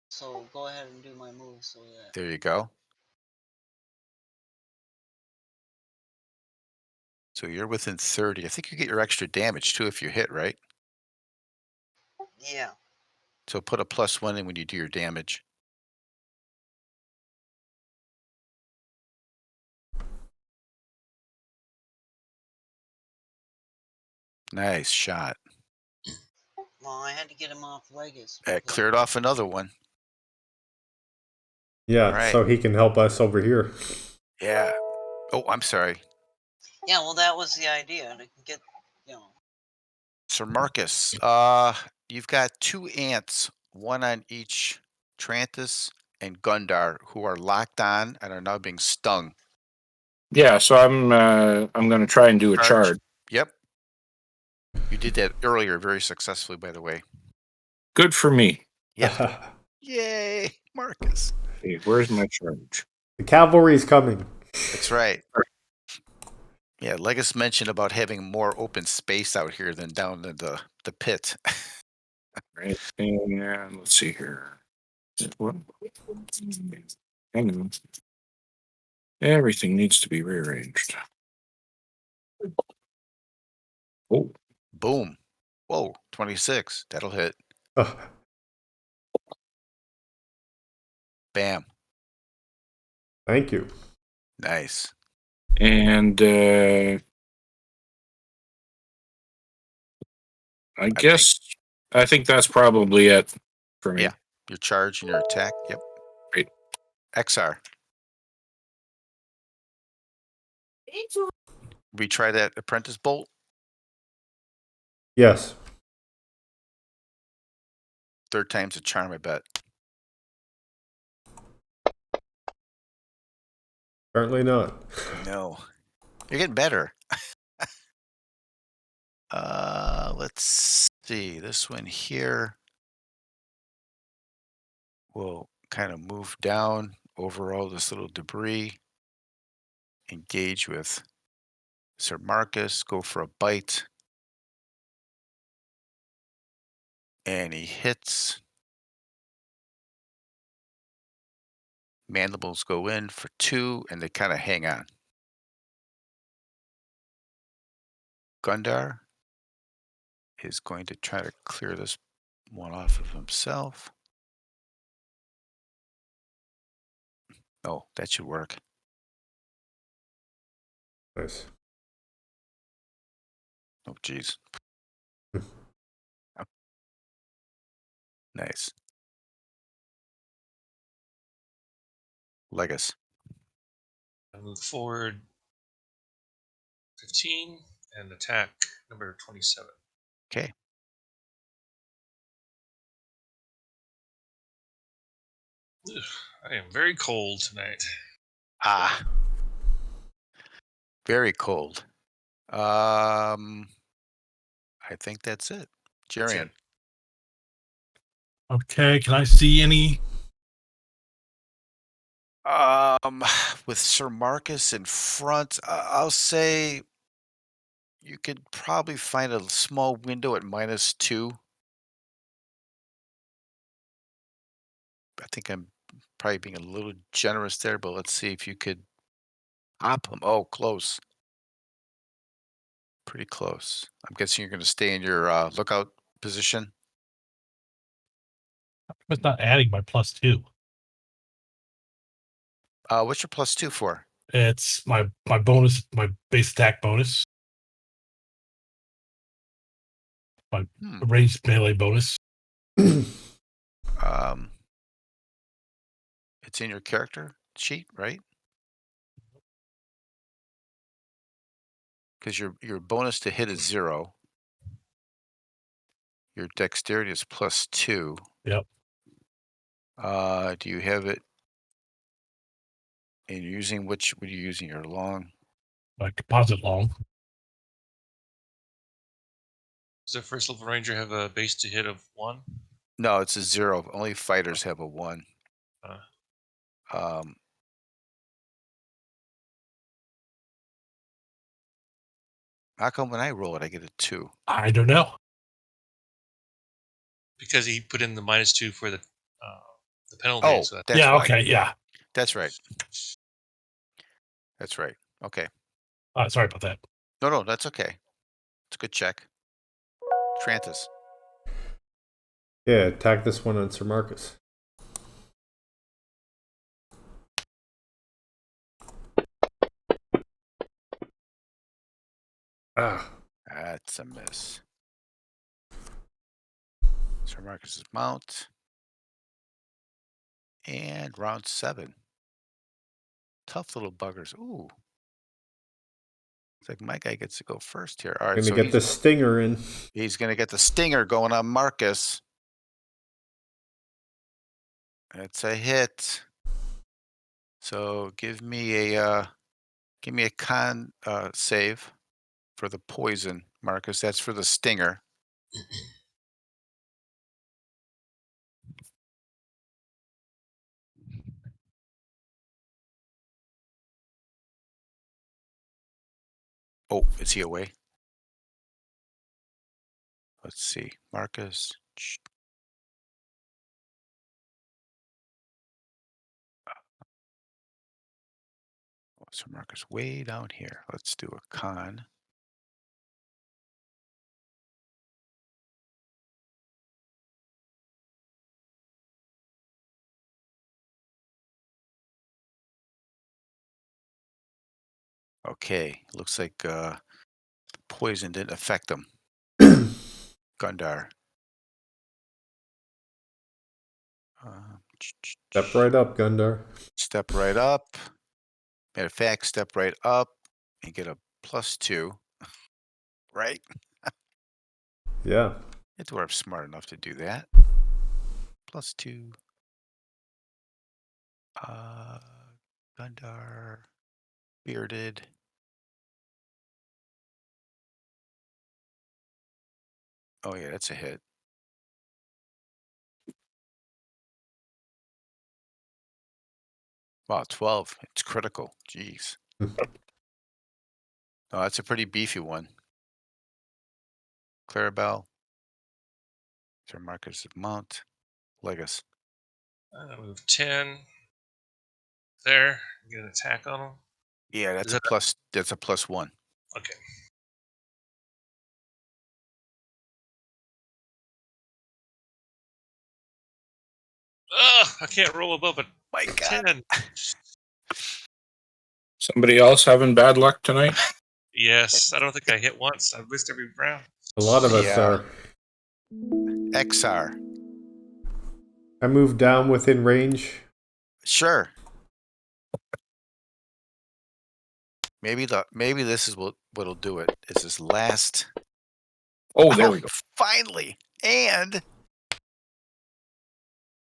So go ahead and do my move so that. There you go. So you're within 30. I think you get your extra damage too if you hit, right? Yeah. So put a +1 in when you do your damage. Nice shot. Well, I had to get him off Legus. That cleared off another one. Yeah, All right. so he can help us over here. Yeah. Oh, I'm sorry. Yeah, well, that was the idea to get, Sir Marcus, you've got 2 ants, one on each Trantis and Gundar, who are locked on and are now being stung. Yeah, so I'm going to try and do a charge. Yep. You did that earlier very successfully, by the way. Good for me. Yep. Yay, Marcus. Okay, where's my charge? The cavalry's coming. That's right. Yeah, Legus mentioned about having more open space out here than down in the pit. Right, and let's see here. What? Hang on. Everything needs to be rearranged. Oh, Boom. Whoa, 26. That'll hit. Oh, Bam. thank you. Nice. and I guess I think that's probably it for me. Yeah. Your charge and your attack. Yep. Great. XR. We try that apprentice bolt. Yes. Third time's a charm, I bet. Apparently not. No. You're getting better. Let's see. This one here will kind of move down over all this little debris. Engage with Sir Marcus. Go for a bite. And he hits. Mandibles go in for 2, and they kind of hang on. Gundar is going to try to clear this one off of himself. Oh, that should work. Nice. Oh, geez. Nice. Legus. I move forward 15 and attack number 27. Okay. Ugh, I am very cold tonight. Ah. Very cold. I think that's it. That's Jerian. it. Okay, can I see any? With Sir Marcus in front, I'll say you could probably find a small window at -2. I think I'm probably being a little generous there, but let's see if you could op him. Oh, close. Pretty close. I'm guessing you're going to stay in your lookout position. It's not adding my +2. What's your +2 for? It's my bonus, my base attack bonus, my ranged melee bonus. It's in your character sheet, right? Because your bonus to hit is 0. Your dexterity is +2. Yep. Do you have it? And you're using what are you using? Your long? My composite long. Does the first level ranger have a base to hit of 1? No, it's a 0. Only fighters have a 1. How come when I roll it, I get a 2? I don't know. Because he put in the -2 for the penalty. Oh, So that's yeah. why. Okay. Yeah. That's right. That's right. Okay. Sorry about that. No, that's okay. It's a good check. Trantis. Yeah, attack this one on Sir Marcus. Ah. That's a miss. Sir Marcus's mount. And round 7. Tough little buggers. Ooh. It's like my guy gets to go first here. All right, Gonna so get the stinger in. he's going to get the stinger going on Marcus. It's a hit. So give me a con save for the poison, Marcus. That's for the stinger. Oh, is he away? Let's see. Marcus. So Marcus way down here. Let's do a con. Okay, looks like poison didn't affect him. Gundar. Step right up, Gundar. Step right up. Matter of fact, step right up and get a +2. Right? Yeah. The dwarf's smart enough to do that. +2. Gundar. Bearded. Oh yeah, that's a hit. Wow, 12. It's critical. Jeez. Oh, that's a pretty beefy one. Clarabelle. Sir Marcus of Mount. Legus. Move 10. There. Get an attack on him. Yeah, that's a +1. Okay. Ugh, I can't roll above a My God. 10. Somebody else having bad luck tonight? Yes, I don't think I hit once. I've missed every round. A lot of us Yeah. are. XR. I moved down within range. Sure. Maybe this is what'll do it. Is this last? Oh, there we go. Finally. And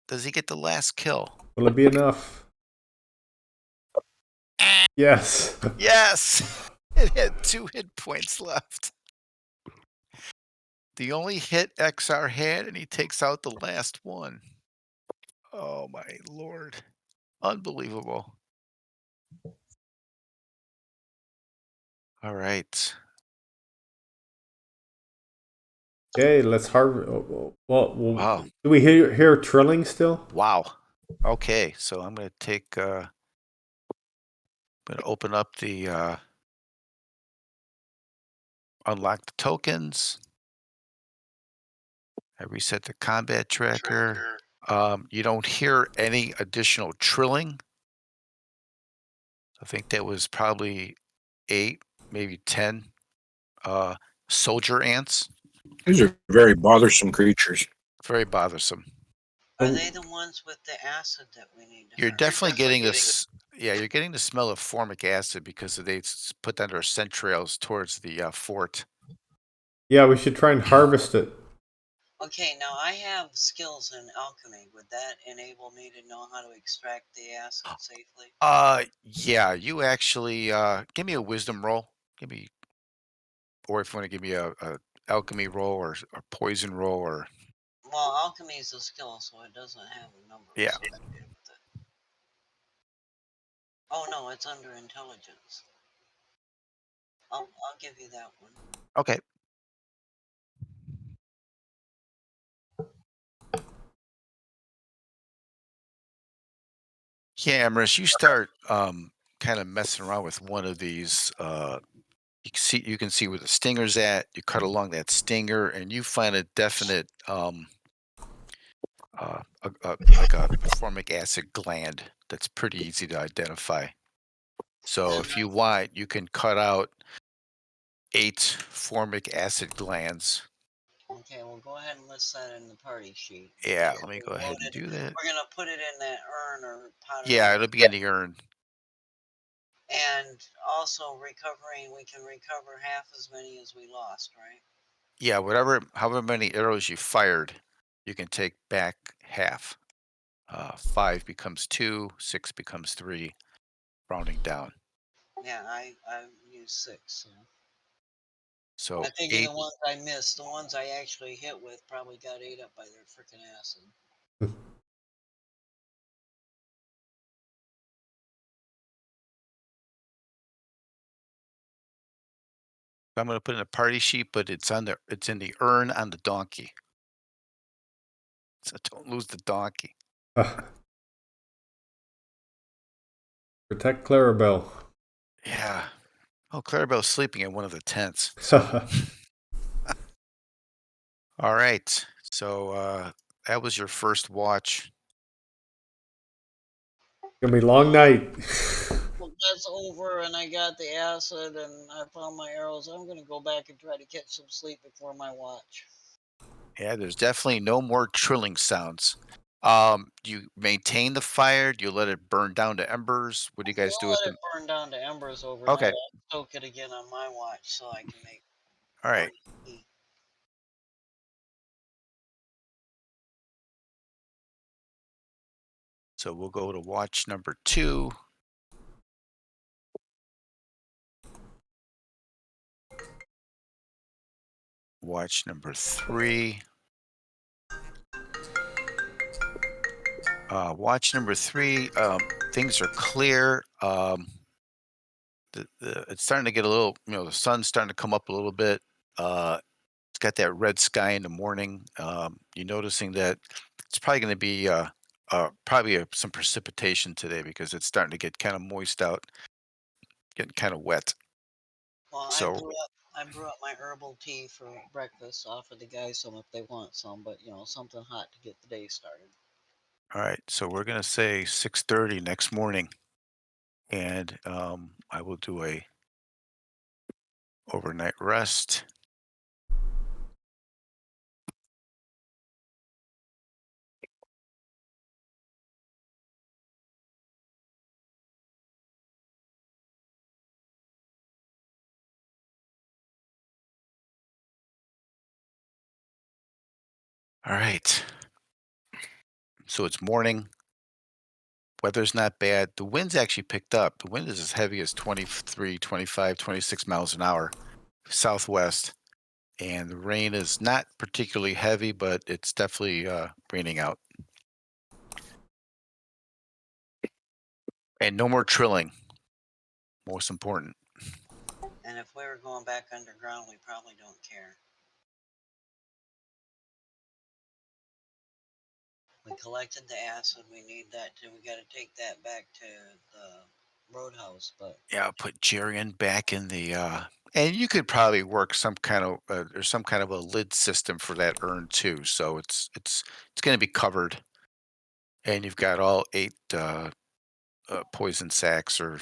does he get the last kill? Will it be enough? Yes. Yes. It had 2 hit points left. The only hit XR had, and he takes out the last one. Oh my Lord. Unbelievable. All right. Okay, let's harvest. Well, Wow. do we hear trilling still? Wow. Okay, so I'm gonna take I'm gonna open up the unlock the tokens. I reset the combat tracker. You don't hear any additional trilling. I think that was probably 8, maybe 10 soldier ants. These are very bothersome creatures. Very bothersome. Are they the ones with the acid that we need to You're harvest? definitely getting this. Yeah, you're getting the smell of formic acid because they put under scent trails towards the fort. Yeah, we should try and harvest it. Okay, now I have skills in alchemy. Would that enable me to know how to extract the acid safely? Yeah, you actually give me a wisdom roll. Or if you want to give me a alchemy roll or poison roll or Well, alchemy is a skill, so it doesn't have a number Yeah. associated with it. Oh no, it's under intelligence. I'll give you that one. Okay. Yeah, Amris, you start kind of messing around with one of these. You can see where the stinger's at. You cut along that stinger, and you find a definite like a formic acid gland that's pretty easy to identify. So if you want, you can cut out 8 formic acid glands. Okay, well go ahead and list that in the party sheet. Yeah, Okay, let me go ahead and do that. We're gonna put it in that urn or pot. Yeah, it'll be in the urn. And also recovering, we can recover half as many as we lost, right? Yeah, however many arrows you fired, you can take back half. 5 becomes 2, 6 becomes 3, rounding down. Yeah, I used 6. So I think 8. the ones I missed, the ones I actually hit with, probably got ate up by their freaking acid. I'm going to put in a party sheet, but it's in the urn on the donkey. So don't lose the donkey. Protect Clarabelle. Yeah. Oh, Clarabelle's sleeping in one of the tents. So. All right. So that was your first watch. Gonna be a long night. Well, that's over, and I got the acid, and I found my arrows. I'm gonna go back and try to catch some sleep before my watch. Yeah, there's definitely no more trilling sounds. Do you maintain the fire? Do you let it burn down to embers? What do you guys do We'll with let them? it burn down to embers overnight. Okay. I'll soak it again on my watch so I can make All right. heat. So we'll go to watch number 2. Watch number 3. Watch number 3. Things are clear. It's starting to get a little, the sun's starting to come up a little bit. It's got that red sky in the morning. You're noticing that it's probably going to be some precipitation today because it's starting to get kind of moist out, getting kind of wet. Well, So, I brew up my herbal tea for breakfast. Offer the guys some if they want some, but something hot to get the day started. all right. So we're going to say 6:30 next morning, and I will do a overnight rest. All right. So it's morning. Weather's not bad. The wind's actually picked up. The wind is as heavy as 23, 25, 26 miles an hour southwest. And the rain is not particularly heavy, but it's definitely raining out. And no more trilling. Most important. And if we were going back underground, we probably don't care. We collected the acid. We need that too. We got to take that back to the roadhouse. But Yeah, I'll put Jerian back in the and you could probably work some kind of there's some kind of a lid system for that urn too. So it's going to be covered, and you've got all 8 poison sacks or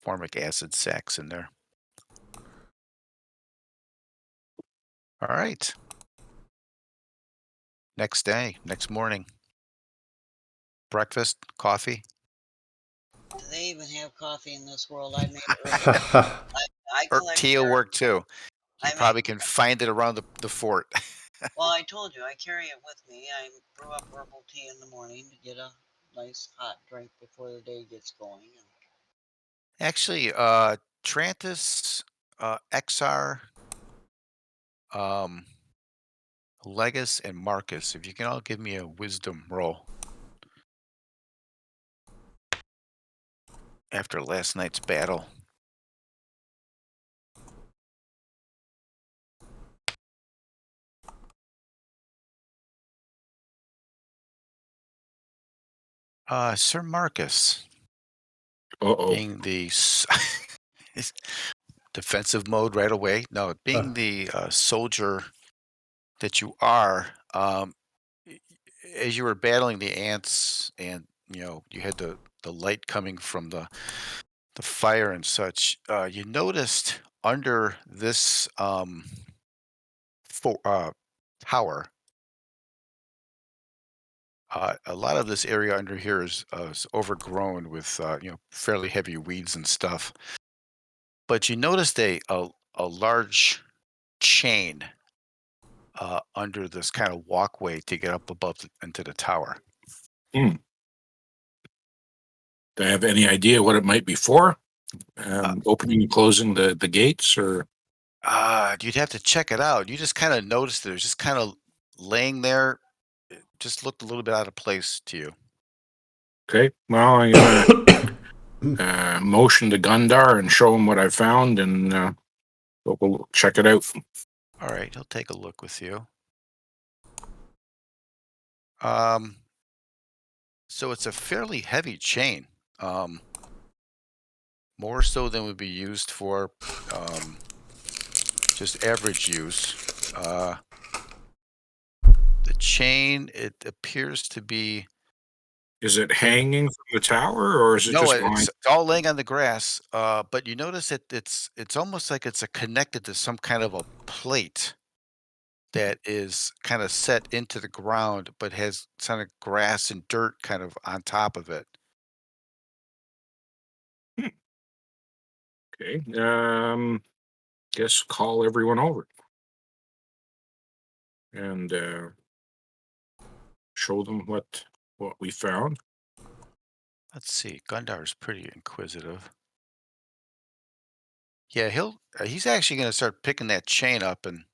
formic acid sacks in there. All right. Next day, next morning. Breakfast, coffee. do they even have coffee in this world? I made it. I collect Tea will work too. You I probably make. can find it around the fort. Well, I told you I carry it with me. I brew up herbal tea in the morning to get a nice hot drink before the day gets going. Actually, Trantis, XR, um, Legus, and Marcus, if you can all give me a wisdom roll after last night's battle. Sir Marcus, Uh-oh. being the defensive mode right away. No, being the soldier that you are, as you were battling the ants, and you had the light coming from the fire and such. You noticed under this tower, a lot of this area under here is overgrown with fairly heavy weeds and stuff. But you noticed a large chain under this kind of walkway to get up above into the tower. Do I have any idea what it might be for? Opening and closing the gates, or? You'd have to check it out. You just kind of noticed it was just kind of laying there. It just looked a little bit out of place to you. Okay, well, I'm gonna motion to Gundar and show him what I found, and we'll check it out. All right, he'll take a look with you. So it's a fairly heavy chain. More so than would be used for just average use. The chain, it appears to be. Is it hanging from the tower, or is it No, just lying? it's all laying on the grass. But you notice that it's almost like it's connected to some kind of a plate that is kind of set into the ground, but has kind of grass and dirt kind of on top of it. Okay. Guess call everyone over and show them what we found. Let's see. Gundar's pretty inquisitive. Yeah, he's actually going to start picking that chain up, and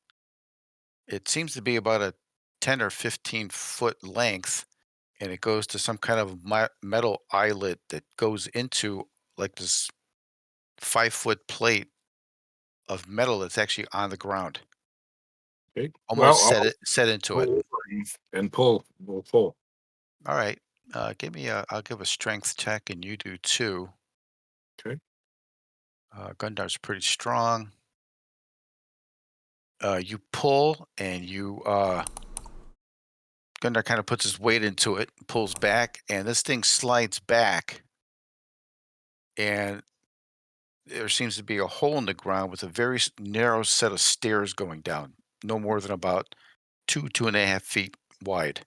it seems to be about a 10 or 15-foot length, and it goes to some kind of metal eyelet that goes into like this 5-foot plate of metal that's actually on the ground. Okay. Almost Well, set into I'll it. go over and pull. We'll pull. All right. I'll give a strength check, and you do too. Okay. Gundar's pretty strong. You pull, and Gundar kind of puts his weight into it, pulls back, and this thing slides back, and there seems to be a hole in the ground with a very narrow set of stairs going down, no more than about 2.5 feet wide.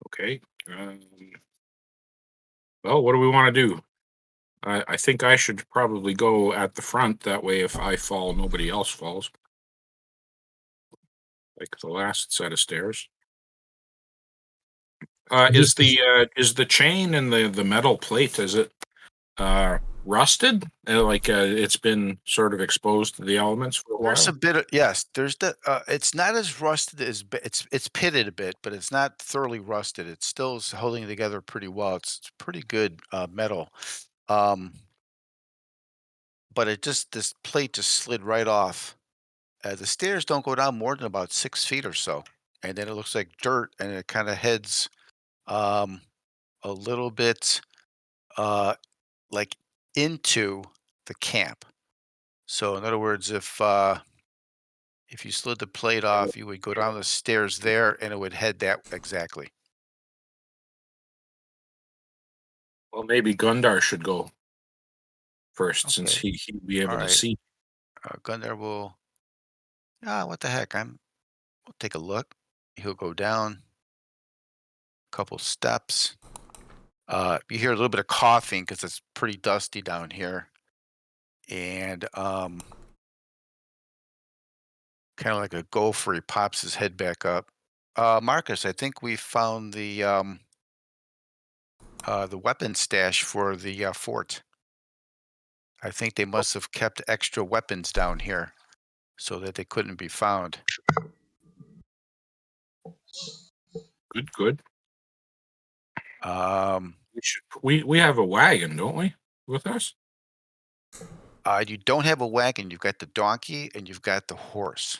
Okay. Well, what do we want to do? I think I should probably go at the front. That way, if I fall, nobody else falls. Like the last set of stairs. Is the chain and the metal plate, is it rusted? It's been sort of exposed to the elements for a There's while. a bit of yes. It's not as rusted as it's pitted a bit, but it's not thoroughly rusted. It still is holding together pretty well. It's pretty good metal. Um, but this plate just slid right off. The stairs don't go down more than about 6 feet or so, and then it looks like dirt, and it kind of heads um, a little bit like into the camp. So in other words, if you slid the plate off, you would go down the stairs there, and it would head that exactly. Well, maybe Gundar should go first, since Okay. he'd be able All to right. see. Gundar will. What the heck? We'll take a look. He'll go down a couple steps. You hear a little bit of coughing because it's pretty dusty down here, and kind of like a gopher, he pops his head back up. Marcus, I think we found the weapon stash for the fort. I think they must have kept extra weapons down here so that they couldn't be found. Good, good. Um, We have a wagon, don't we, with us? you don't have a wagon. You've got the donkey and you've got the horse.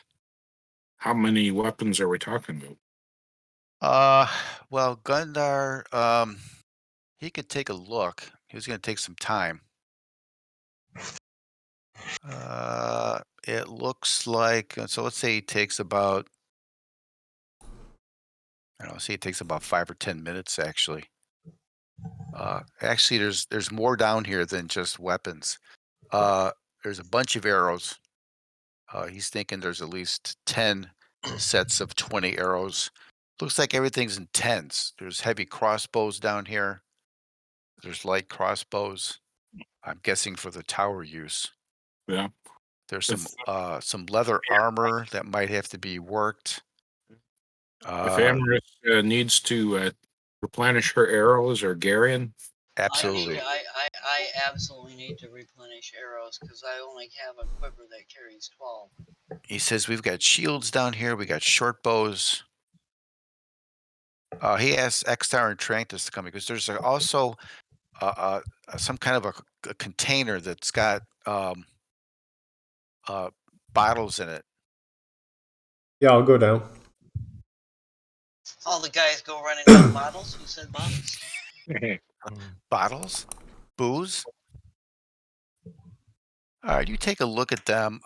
How many weapons are we talking about? Well, Gundar, he could take a look. He was going to take some time. It looks like so. Let's say he takes about. I don't know. Say it takes about 5 or 10 minutes actually. Actually, there's more down here than just weapons. There's a bunch of arrows. He's thinking there's at least 10 sets of 20 arrows. Looks like everything's in tens. There's heavy crossbows down here. There's light crossbows. I'm guessing for the tower use. Yeah. There's If, some leather armor that might have to be worked. if Amaris needs to replenish her arrows, or Garion, Absolutely. I absolutely need to replenish arrows because I only have a quiver that carries 12. He says we've got shields down here. We got short bows. He asks Extar and Trantus to come because there's also some kind of a container that's got bottles in it. Yeah, I'll go down. All the guys go running down bottles. Who said bottles? Bottles? Booze? All right, you take a look at them.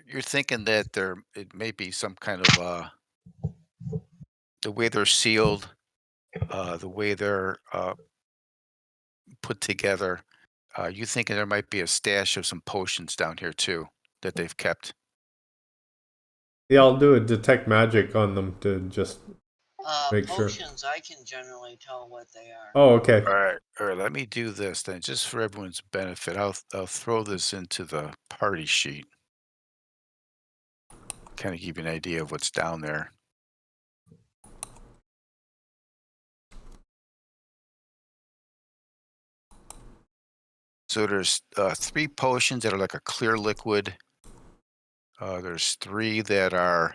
You're thinking that it may be some kind of the way they're sealed, the way they're put together. You thinking there might be a stash of some potions down here too that they've kept? Yeah, I'll do a detect magic on them to just make sure. Potions, I can generally tell what they are. Oh, okay. All right. Let me do this then, just for everyone's benefit. I'll throw this into the party sheet. Kind of give you an idea of what's down there. So there's 3 potions that are like a clear liquid. There's 3 that are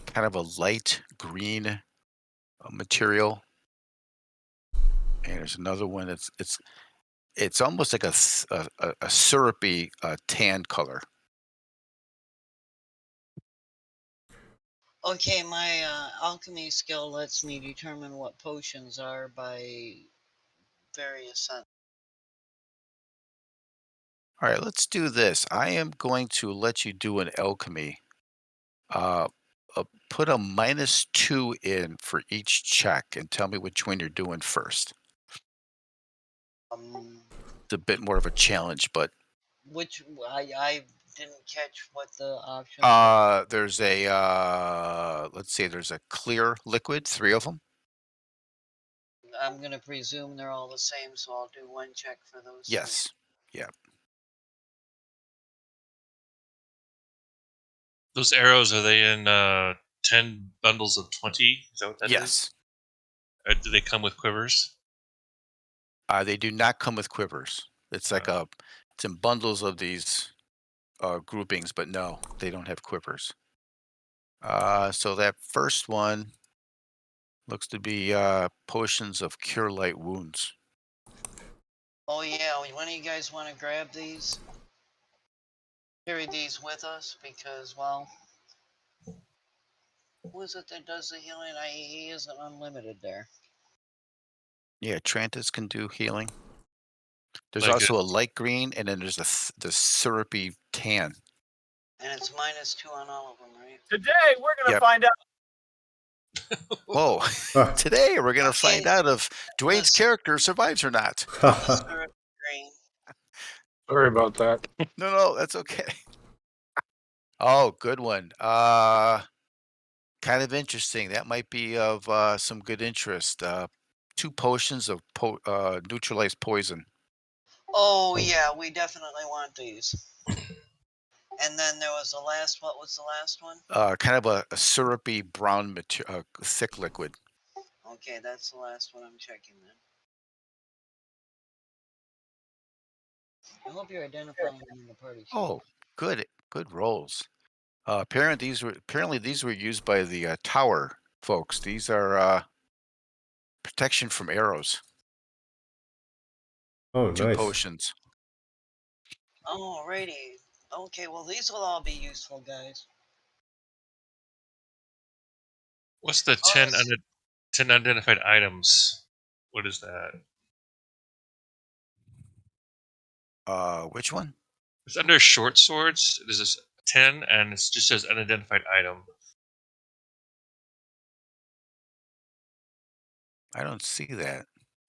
kind of a light green material, and there's another one that's it's almost like a syrupy tan color. Okay, my alchemy skill lets me determine what potions are by various sense. All right, let's do this. I am going to let you do an alchemy. Put a -2 in for each check and tell me which one you're doing first. It's a bit more of a challenge, but Which I didn't catch what the options were. there's a let's see, there's a clear liquid, 3 of them. I'm gonna presume they're all the same, so I'll do one check for those. Yes. Yeah. Those arrows, are they in 10 bundles of 20? Is that what that is? Yes. Do they come with quivers? They do not come with quivers. It's like it's in bundles of these groupings, but no, they don't have quivers. So that first one looks to be potions of cure light wounds. Oh yeah, when do you guys want to grab these? Carry these with us because, well, who is it that does the healing? He isn't unlimited there. Yeah, Trantis can do healing. There's Like also a light green, and then there's the syrupy tan. And it's -2 on all of them, right? Today we're gonna Yep. find out. Whoa! Today we're gonna find out if Dwayne's character survives or not. Syrup green. Sorry about that. No, that's okay. Oh, good one. Kind of interesting. That might be of some good interest. 2 potions of neutralized poison. Oh yeah, we definitely want these. And then there was the last. What was the last one? Kind of a syrupy brown thick liquid. Okay, that's the last one I'm checking then. I hope you're identifying them in the party sheet. Oh, good rolls. Apparently these were used by the tower folks. These are protection from arrows. Oh, 2 nice. potions. Alrighty. Okay, well these will all be useful, guys. What's the 10 unidentified items? What is that? Which one? It's under short swords. There's this 10, and it just says unidentified item. I don't see that.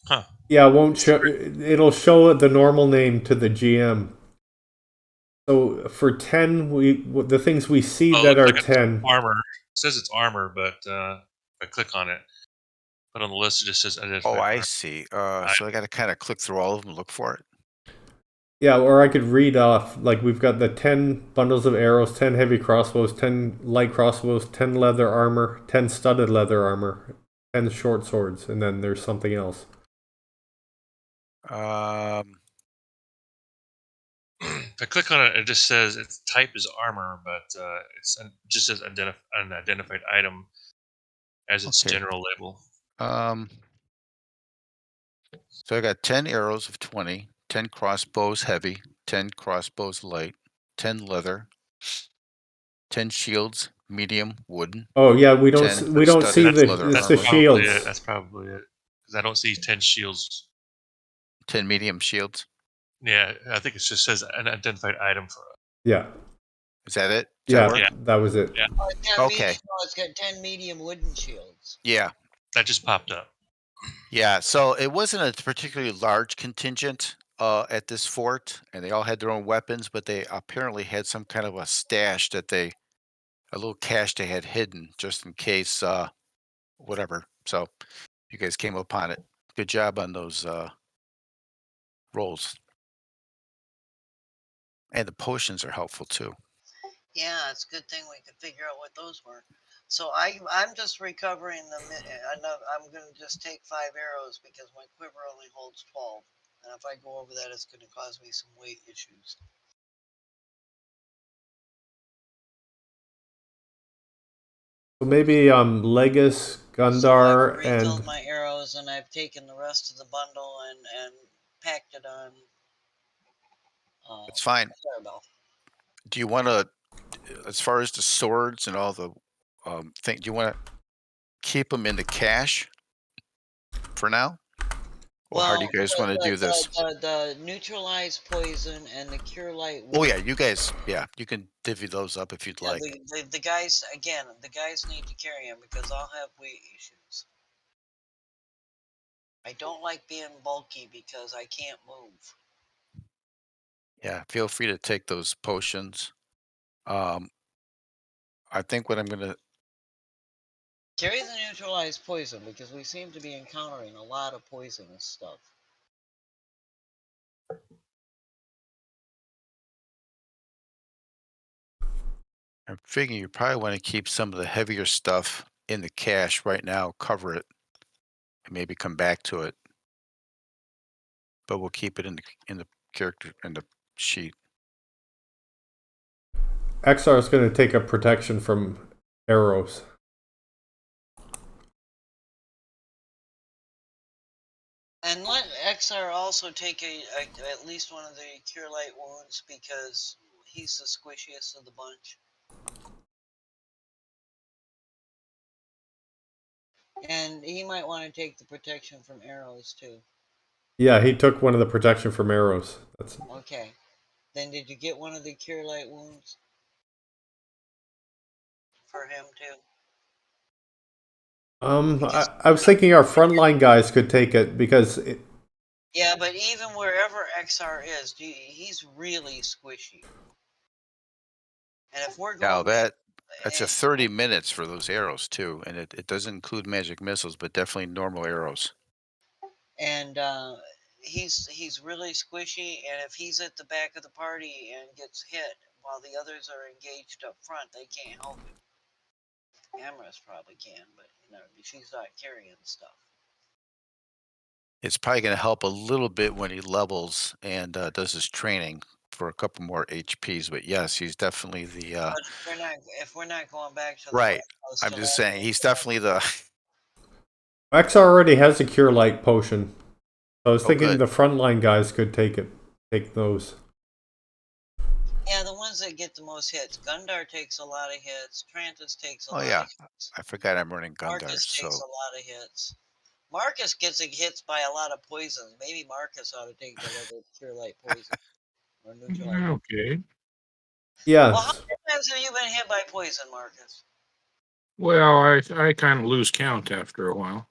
Huh. Yeah, it won't show. It'll show the normal name to the GM. So for 10, the things we see that are like 10. Armor. It says it's armor, but if I click on it, but on the list it just says unidentified. Oh, I armor. see. So I got to kind of click through all of them and look for it. Yeah, or I could read off, like we've got the 10 bundles of arrows, 10 heavy crossbows, 10 light crossbows, 10 leather armor, 10 studded leather armor, 10 short swords, and then there's something else. If I click on it, it just says its type is armor, but it just says unidentified item as its general label. So I got 10 arrows of 20, 10 crossbows heavy, 10 crossbows light, 10 leather, 10 shields medium wooden. Oh yeah, we don't see That's the shields. That's probably it. Because I don't see 10 shields. 10 medium shields. Yeah, I think it just says an identified item for us. Yeah. Is that it? That was it. Yeah. Okay. It's got 10 medium wooden shields. Yeah. That just popped up. Yeah, so it wasn't a particularly large contingent. at this fort, and they all had their own weapons, but they apparently had some kind of a stash a little cache they had hidden just in case, whatever. So you guys came upon it. Good job on those rolls. And the potions are helpful too. Yeah, it's a good thing we could figure out what those were. So I'm just recovering I'm gonna just take 5 arrows because my quiver only holds 12, and if I go over that, it's gonna cause me some weight issues. So maybe Legus, So I've Gundar, refilled and my arrows, and I've taken the rest of the bundle and packed it on. It's fine. Clarabelle. Do you want to, as far as the swords and all the thing, do you want to keep them in the cache for now? Or how do you guys want to do this? The neutralize poison and the cure light. Oh yeah, you guys, yeah, you can divvy those up if you'd Yeah, like. the guys again. The guys need to carry them because I'll have weight issues. I don't like being bulky because I can't move. Yeah, feel free to take those potions. Um, I think what I'm gonna, Carry the neutralized poison because we seem to be encountering a lot of poisonous stuff. I'm figuring you probably want to keep some of the heavier stuff in the cache right now, cover it, and maybe come back to it. But we'll keep it in the character in the sheet. XR is going to take a protection from arrows. And let XR also take at least one of the cure light wounds because he's the squishiest of the bunch. And he might want to take the protection from arrows too. Yeah, he took one of the protection from arrows. That's Okay. Then did you get one of the cure light wounds for him too? I was thinking our frontline guys could take it because Yeah, but even wherever XR is, he's really squishy. And if we're Now going, that's a 30 minutes for those arrows too, and it doesn't include magic missiles, but definitely normal arrows. and he's really squishy, and if he's at the back of the party and gets hit while the others are engaged up front, they can't help him. Amorous probably can, but she's not carrying stuff. It's probably going to help a little bit when he levels and does his training for a couple more HPs. But yes, he's definitely the But if we're not going back to the right. White House I'm till just saying he's definitely the. XR already has a cure light potion. So I was Oh, thinking good. the frontline guys could take those. Yeah, the ones that get the most hits. Gundar takes a lot of hits. Trantis takes a Oh lot yeah, of hits. I forgot I'm running Marcus Gundars. takes So a lot of hits. Marcus gets hits by a lot of poisons. Maybe Marcus ought to take the other cure light poison or neutralize. Okay. Yeah. Well, how many times have you been hit by poison, Marcus? Well, I kind of lose count after a while.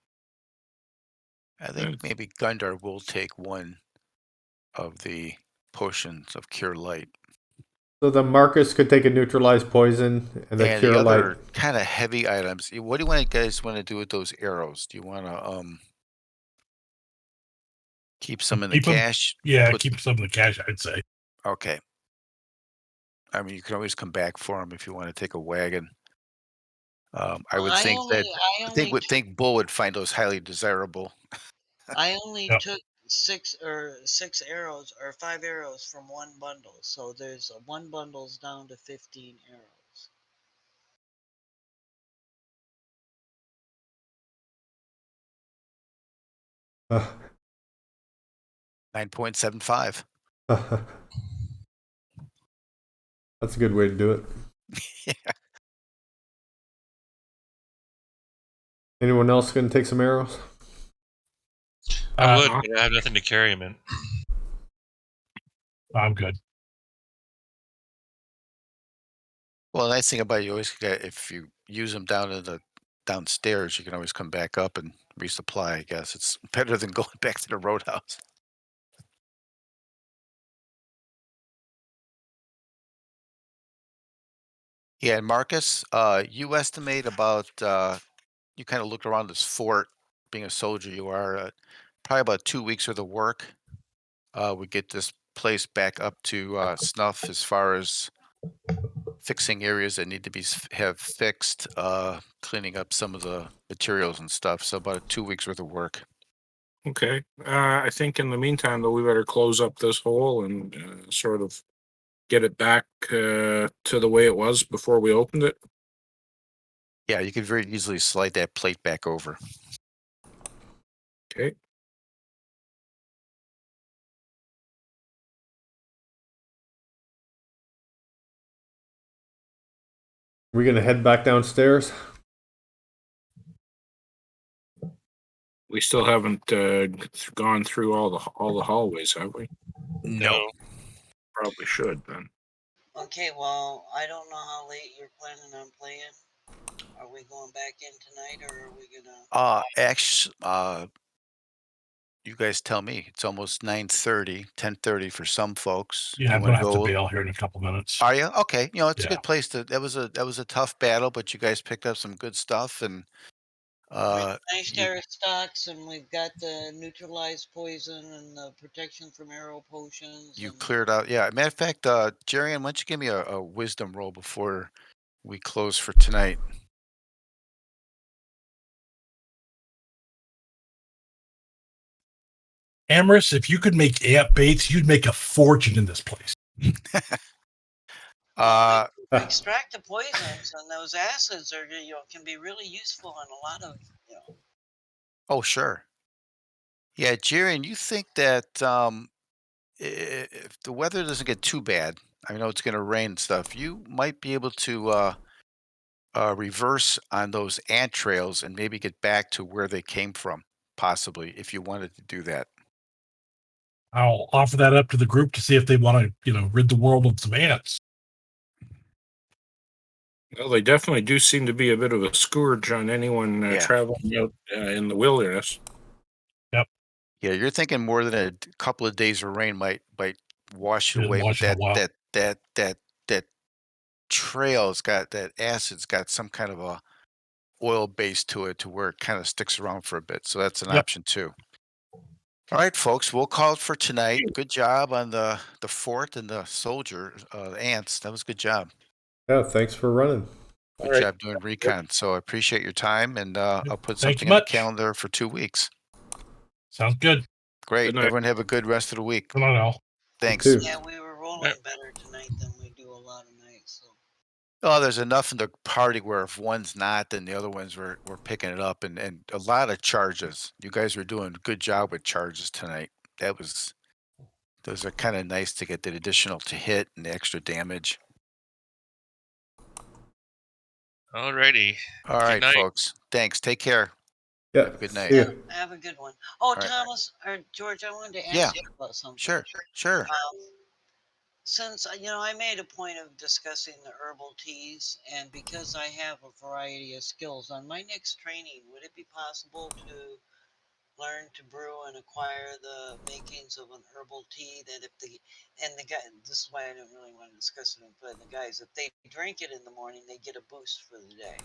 I think maybe Gundar will take one of the potions of cure light. So the Marcus could take a neutralized poison and the And cure the light. other kind of heavy items. What do you guys want to do with those arrows? Do you want to keep some in the Keep 'em. cache? Yeah, keep some of the cash, I'd say. Okay. I mean, you can always come back for them if you want to take a wagon. I would think think Bull would find those highly desirable. I only Yep. took six arrows or 5 arrows from one bundle, so there's one bundle's down to 15 arrows. Uh, 9.75. That's a good way to do it. Yeah. Anyone else going to take some arrows? I would, but I have nothing to carry him in. I'm good. Well, the nice thing about you always get if you use them downstairs, you can always come back up and resupply. I guess it's better than going back to the roadhouse. Yeah, and Marcus, you estimate about you kind of look around this fort, being a soldier you are, probably about 2 weeks worth of work. We get this place back up to snuff as far as fixing areas that need to be have fixed, cleaning up some of the materials and stuff. So about 2 weeks worth of work. Okay. I think in the meantime, though, we better close up this hole and sort of get it back to the way it was before we opened it. Yeah, you could very easily slide that plate back over. Okay. We're gonna head back downstairs. We still haven't gone through all the hallways, have we? No. Probably should then. Okay, well, I don't know how late you're planning on playing. Are we going back in tonight, or are we gonna? Actually, you guys tell me. It's almost 9:30, 10:30 for some folks. Yeah, You I'm want gonna to have to go? bail here in a couple minutes. Are you okay? You know, it's a Yeah. good place to. That was a tough battle, but you guys picked up some good stuff, and Nice you, stocks, and we've got the neutralized poison and the protection from arrow potions. you And cleared out. Yeah, matter of fact, Jerry, why don't you give me a wisdom roll before we close for tonight? Amorous, if you could make ant baits, you'd make a fortune in this place. Uh, extract the poisons, and those acids are can be really useful in a lot of oh sure. Yeah, Jerry, and you think that if the weather doesn't get too bad, I know it's going to rain and stuff, you might be able to reverse on those ant trails and maybe get back to where they came from, possibly, if you wanted to do that. I'll offer that up to the group to see if they want to, rid the world of some ants. Well, they definitely do seem to be a bit of a scourge on anyone Yeah. traveling out in the wilderness. Yeah, you're thinking more than a couple of days of rain might wash it It'll away, but wash it away. that trail's got that acid's got some kind of a oil base to it to where it kind of sticks around for a bit. So that's an Yep. option too. All right, folks, we'll call it for tonight. Good job on the fort and the soldier, the ants. That was a good job. Yeah, thanks for running. Good All right. job doing recon. So I appreciate your time, and I'll put Thanks something on the much. calendar for 2 weeks. Sounds good. Great. Good night. Everyone have a good rest of the week. Good night, all. Thanks. too. Yeah, we were rolling better tonight than we do a lot of nights. So Oh, there's enough in the party where if one's not, then the other ones were picking it up, and a lot of charges. You guys were doing a good job with charges tonight. Those are kind of nice to get the additional to hit and the extra damage. Alrighty. All right, night. folks. Thanks. Take care. Yeah. Have a good night. See ya. have a good one. Oh, right. Thomas or George, I wanted to ask Yeah. you about something. Sure. Since I made a point of discussing the herbal teas, and because I have a variety of skills on my next training, would it be possible to learn to brew and acquire the makings of an herbal tea that the guy, this is why I didn't really want to discuss it with the guys, if they drink it in the morning, they get a boost for the day.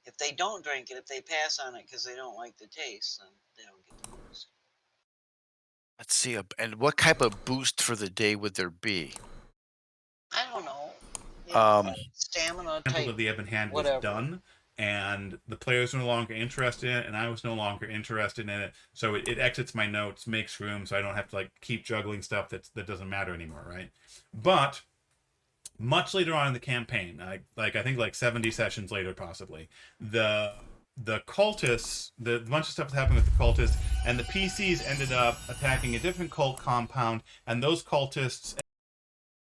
If they don't drink it, if they pass on it because they don't like the taste, then they don't get the boost. Let's see. And what type of boost for the day would there be? I don't know. Stamina Temple type. of the Ebon Hand was whatever. done, and the players were no longer interested in it, and I was no longer interested in it. So it exits my notes, makes room, so I don't have to keep juggling stuff that doesn't matter anymore, right? But much later on in the campaign, I think 70 sessions later, possibly, the cultists, the bunch of stuff that happened with the cultists, and the PCs ended up attacking a different cult compound, and those cultists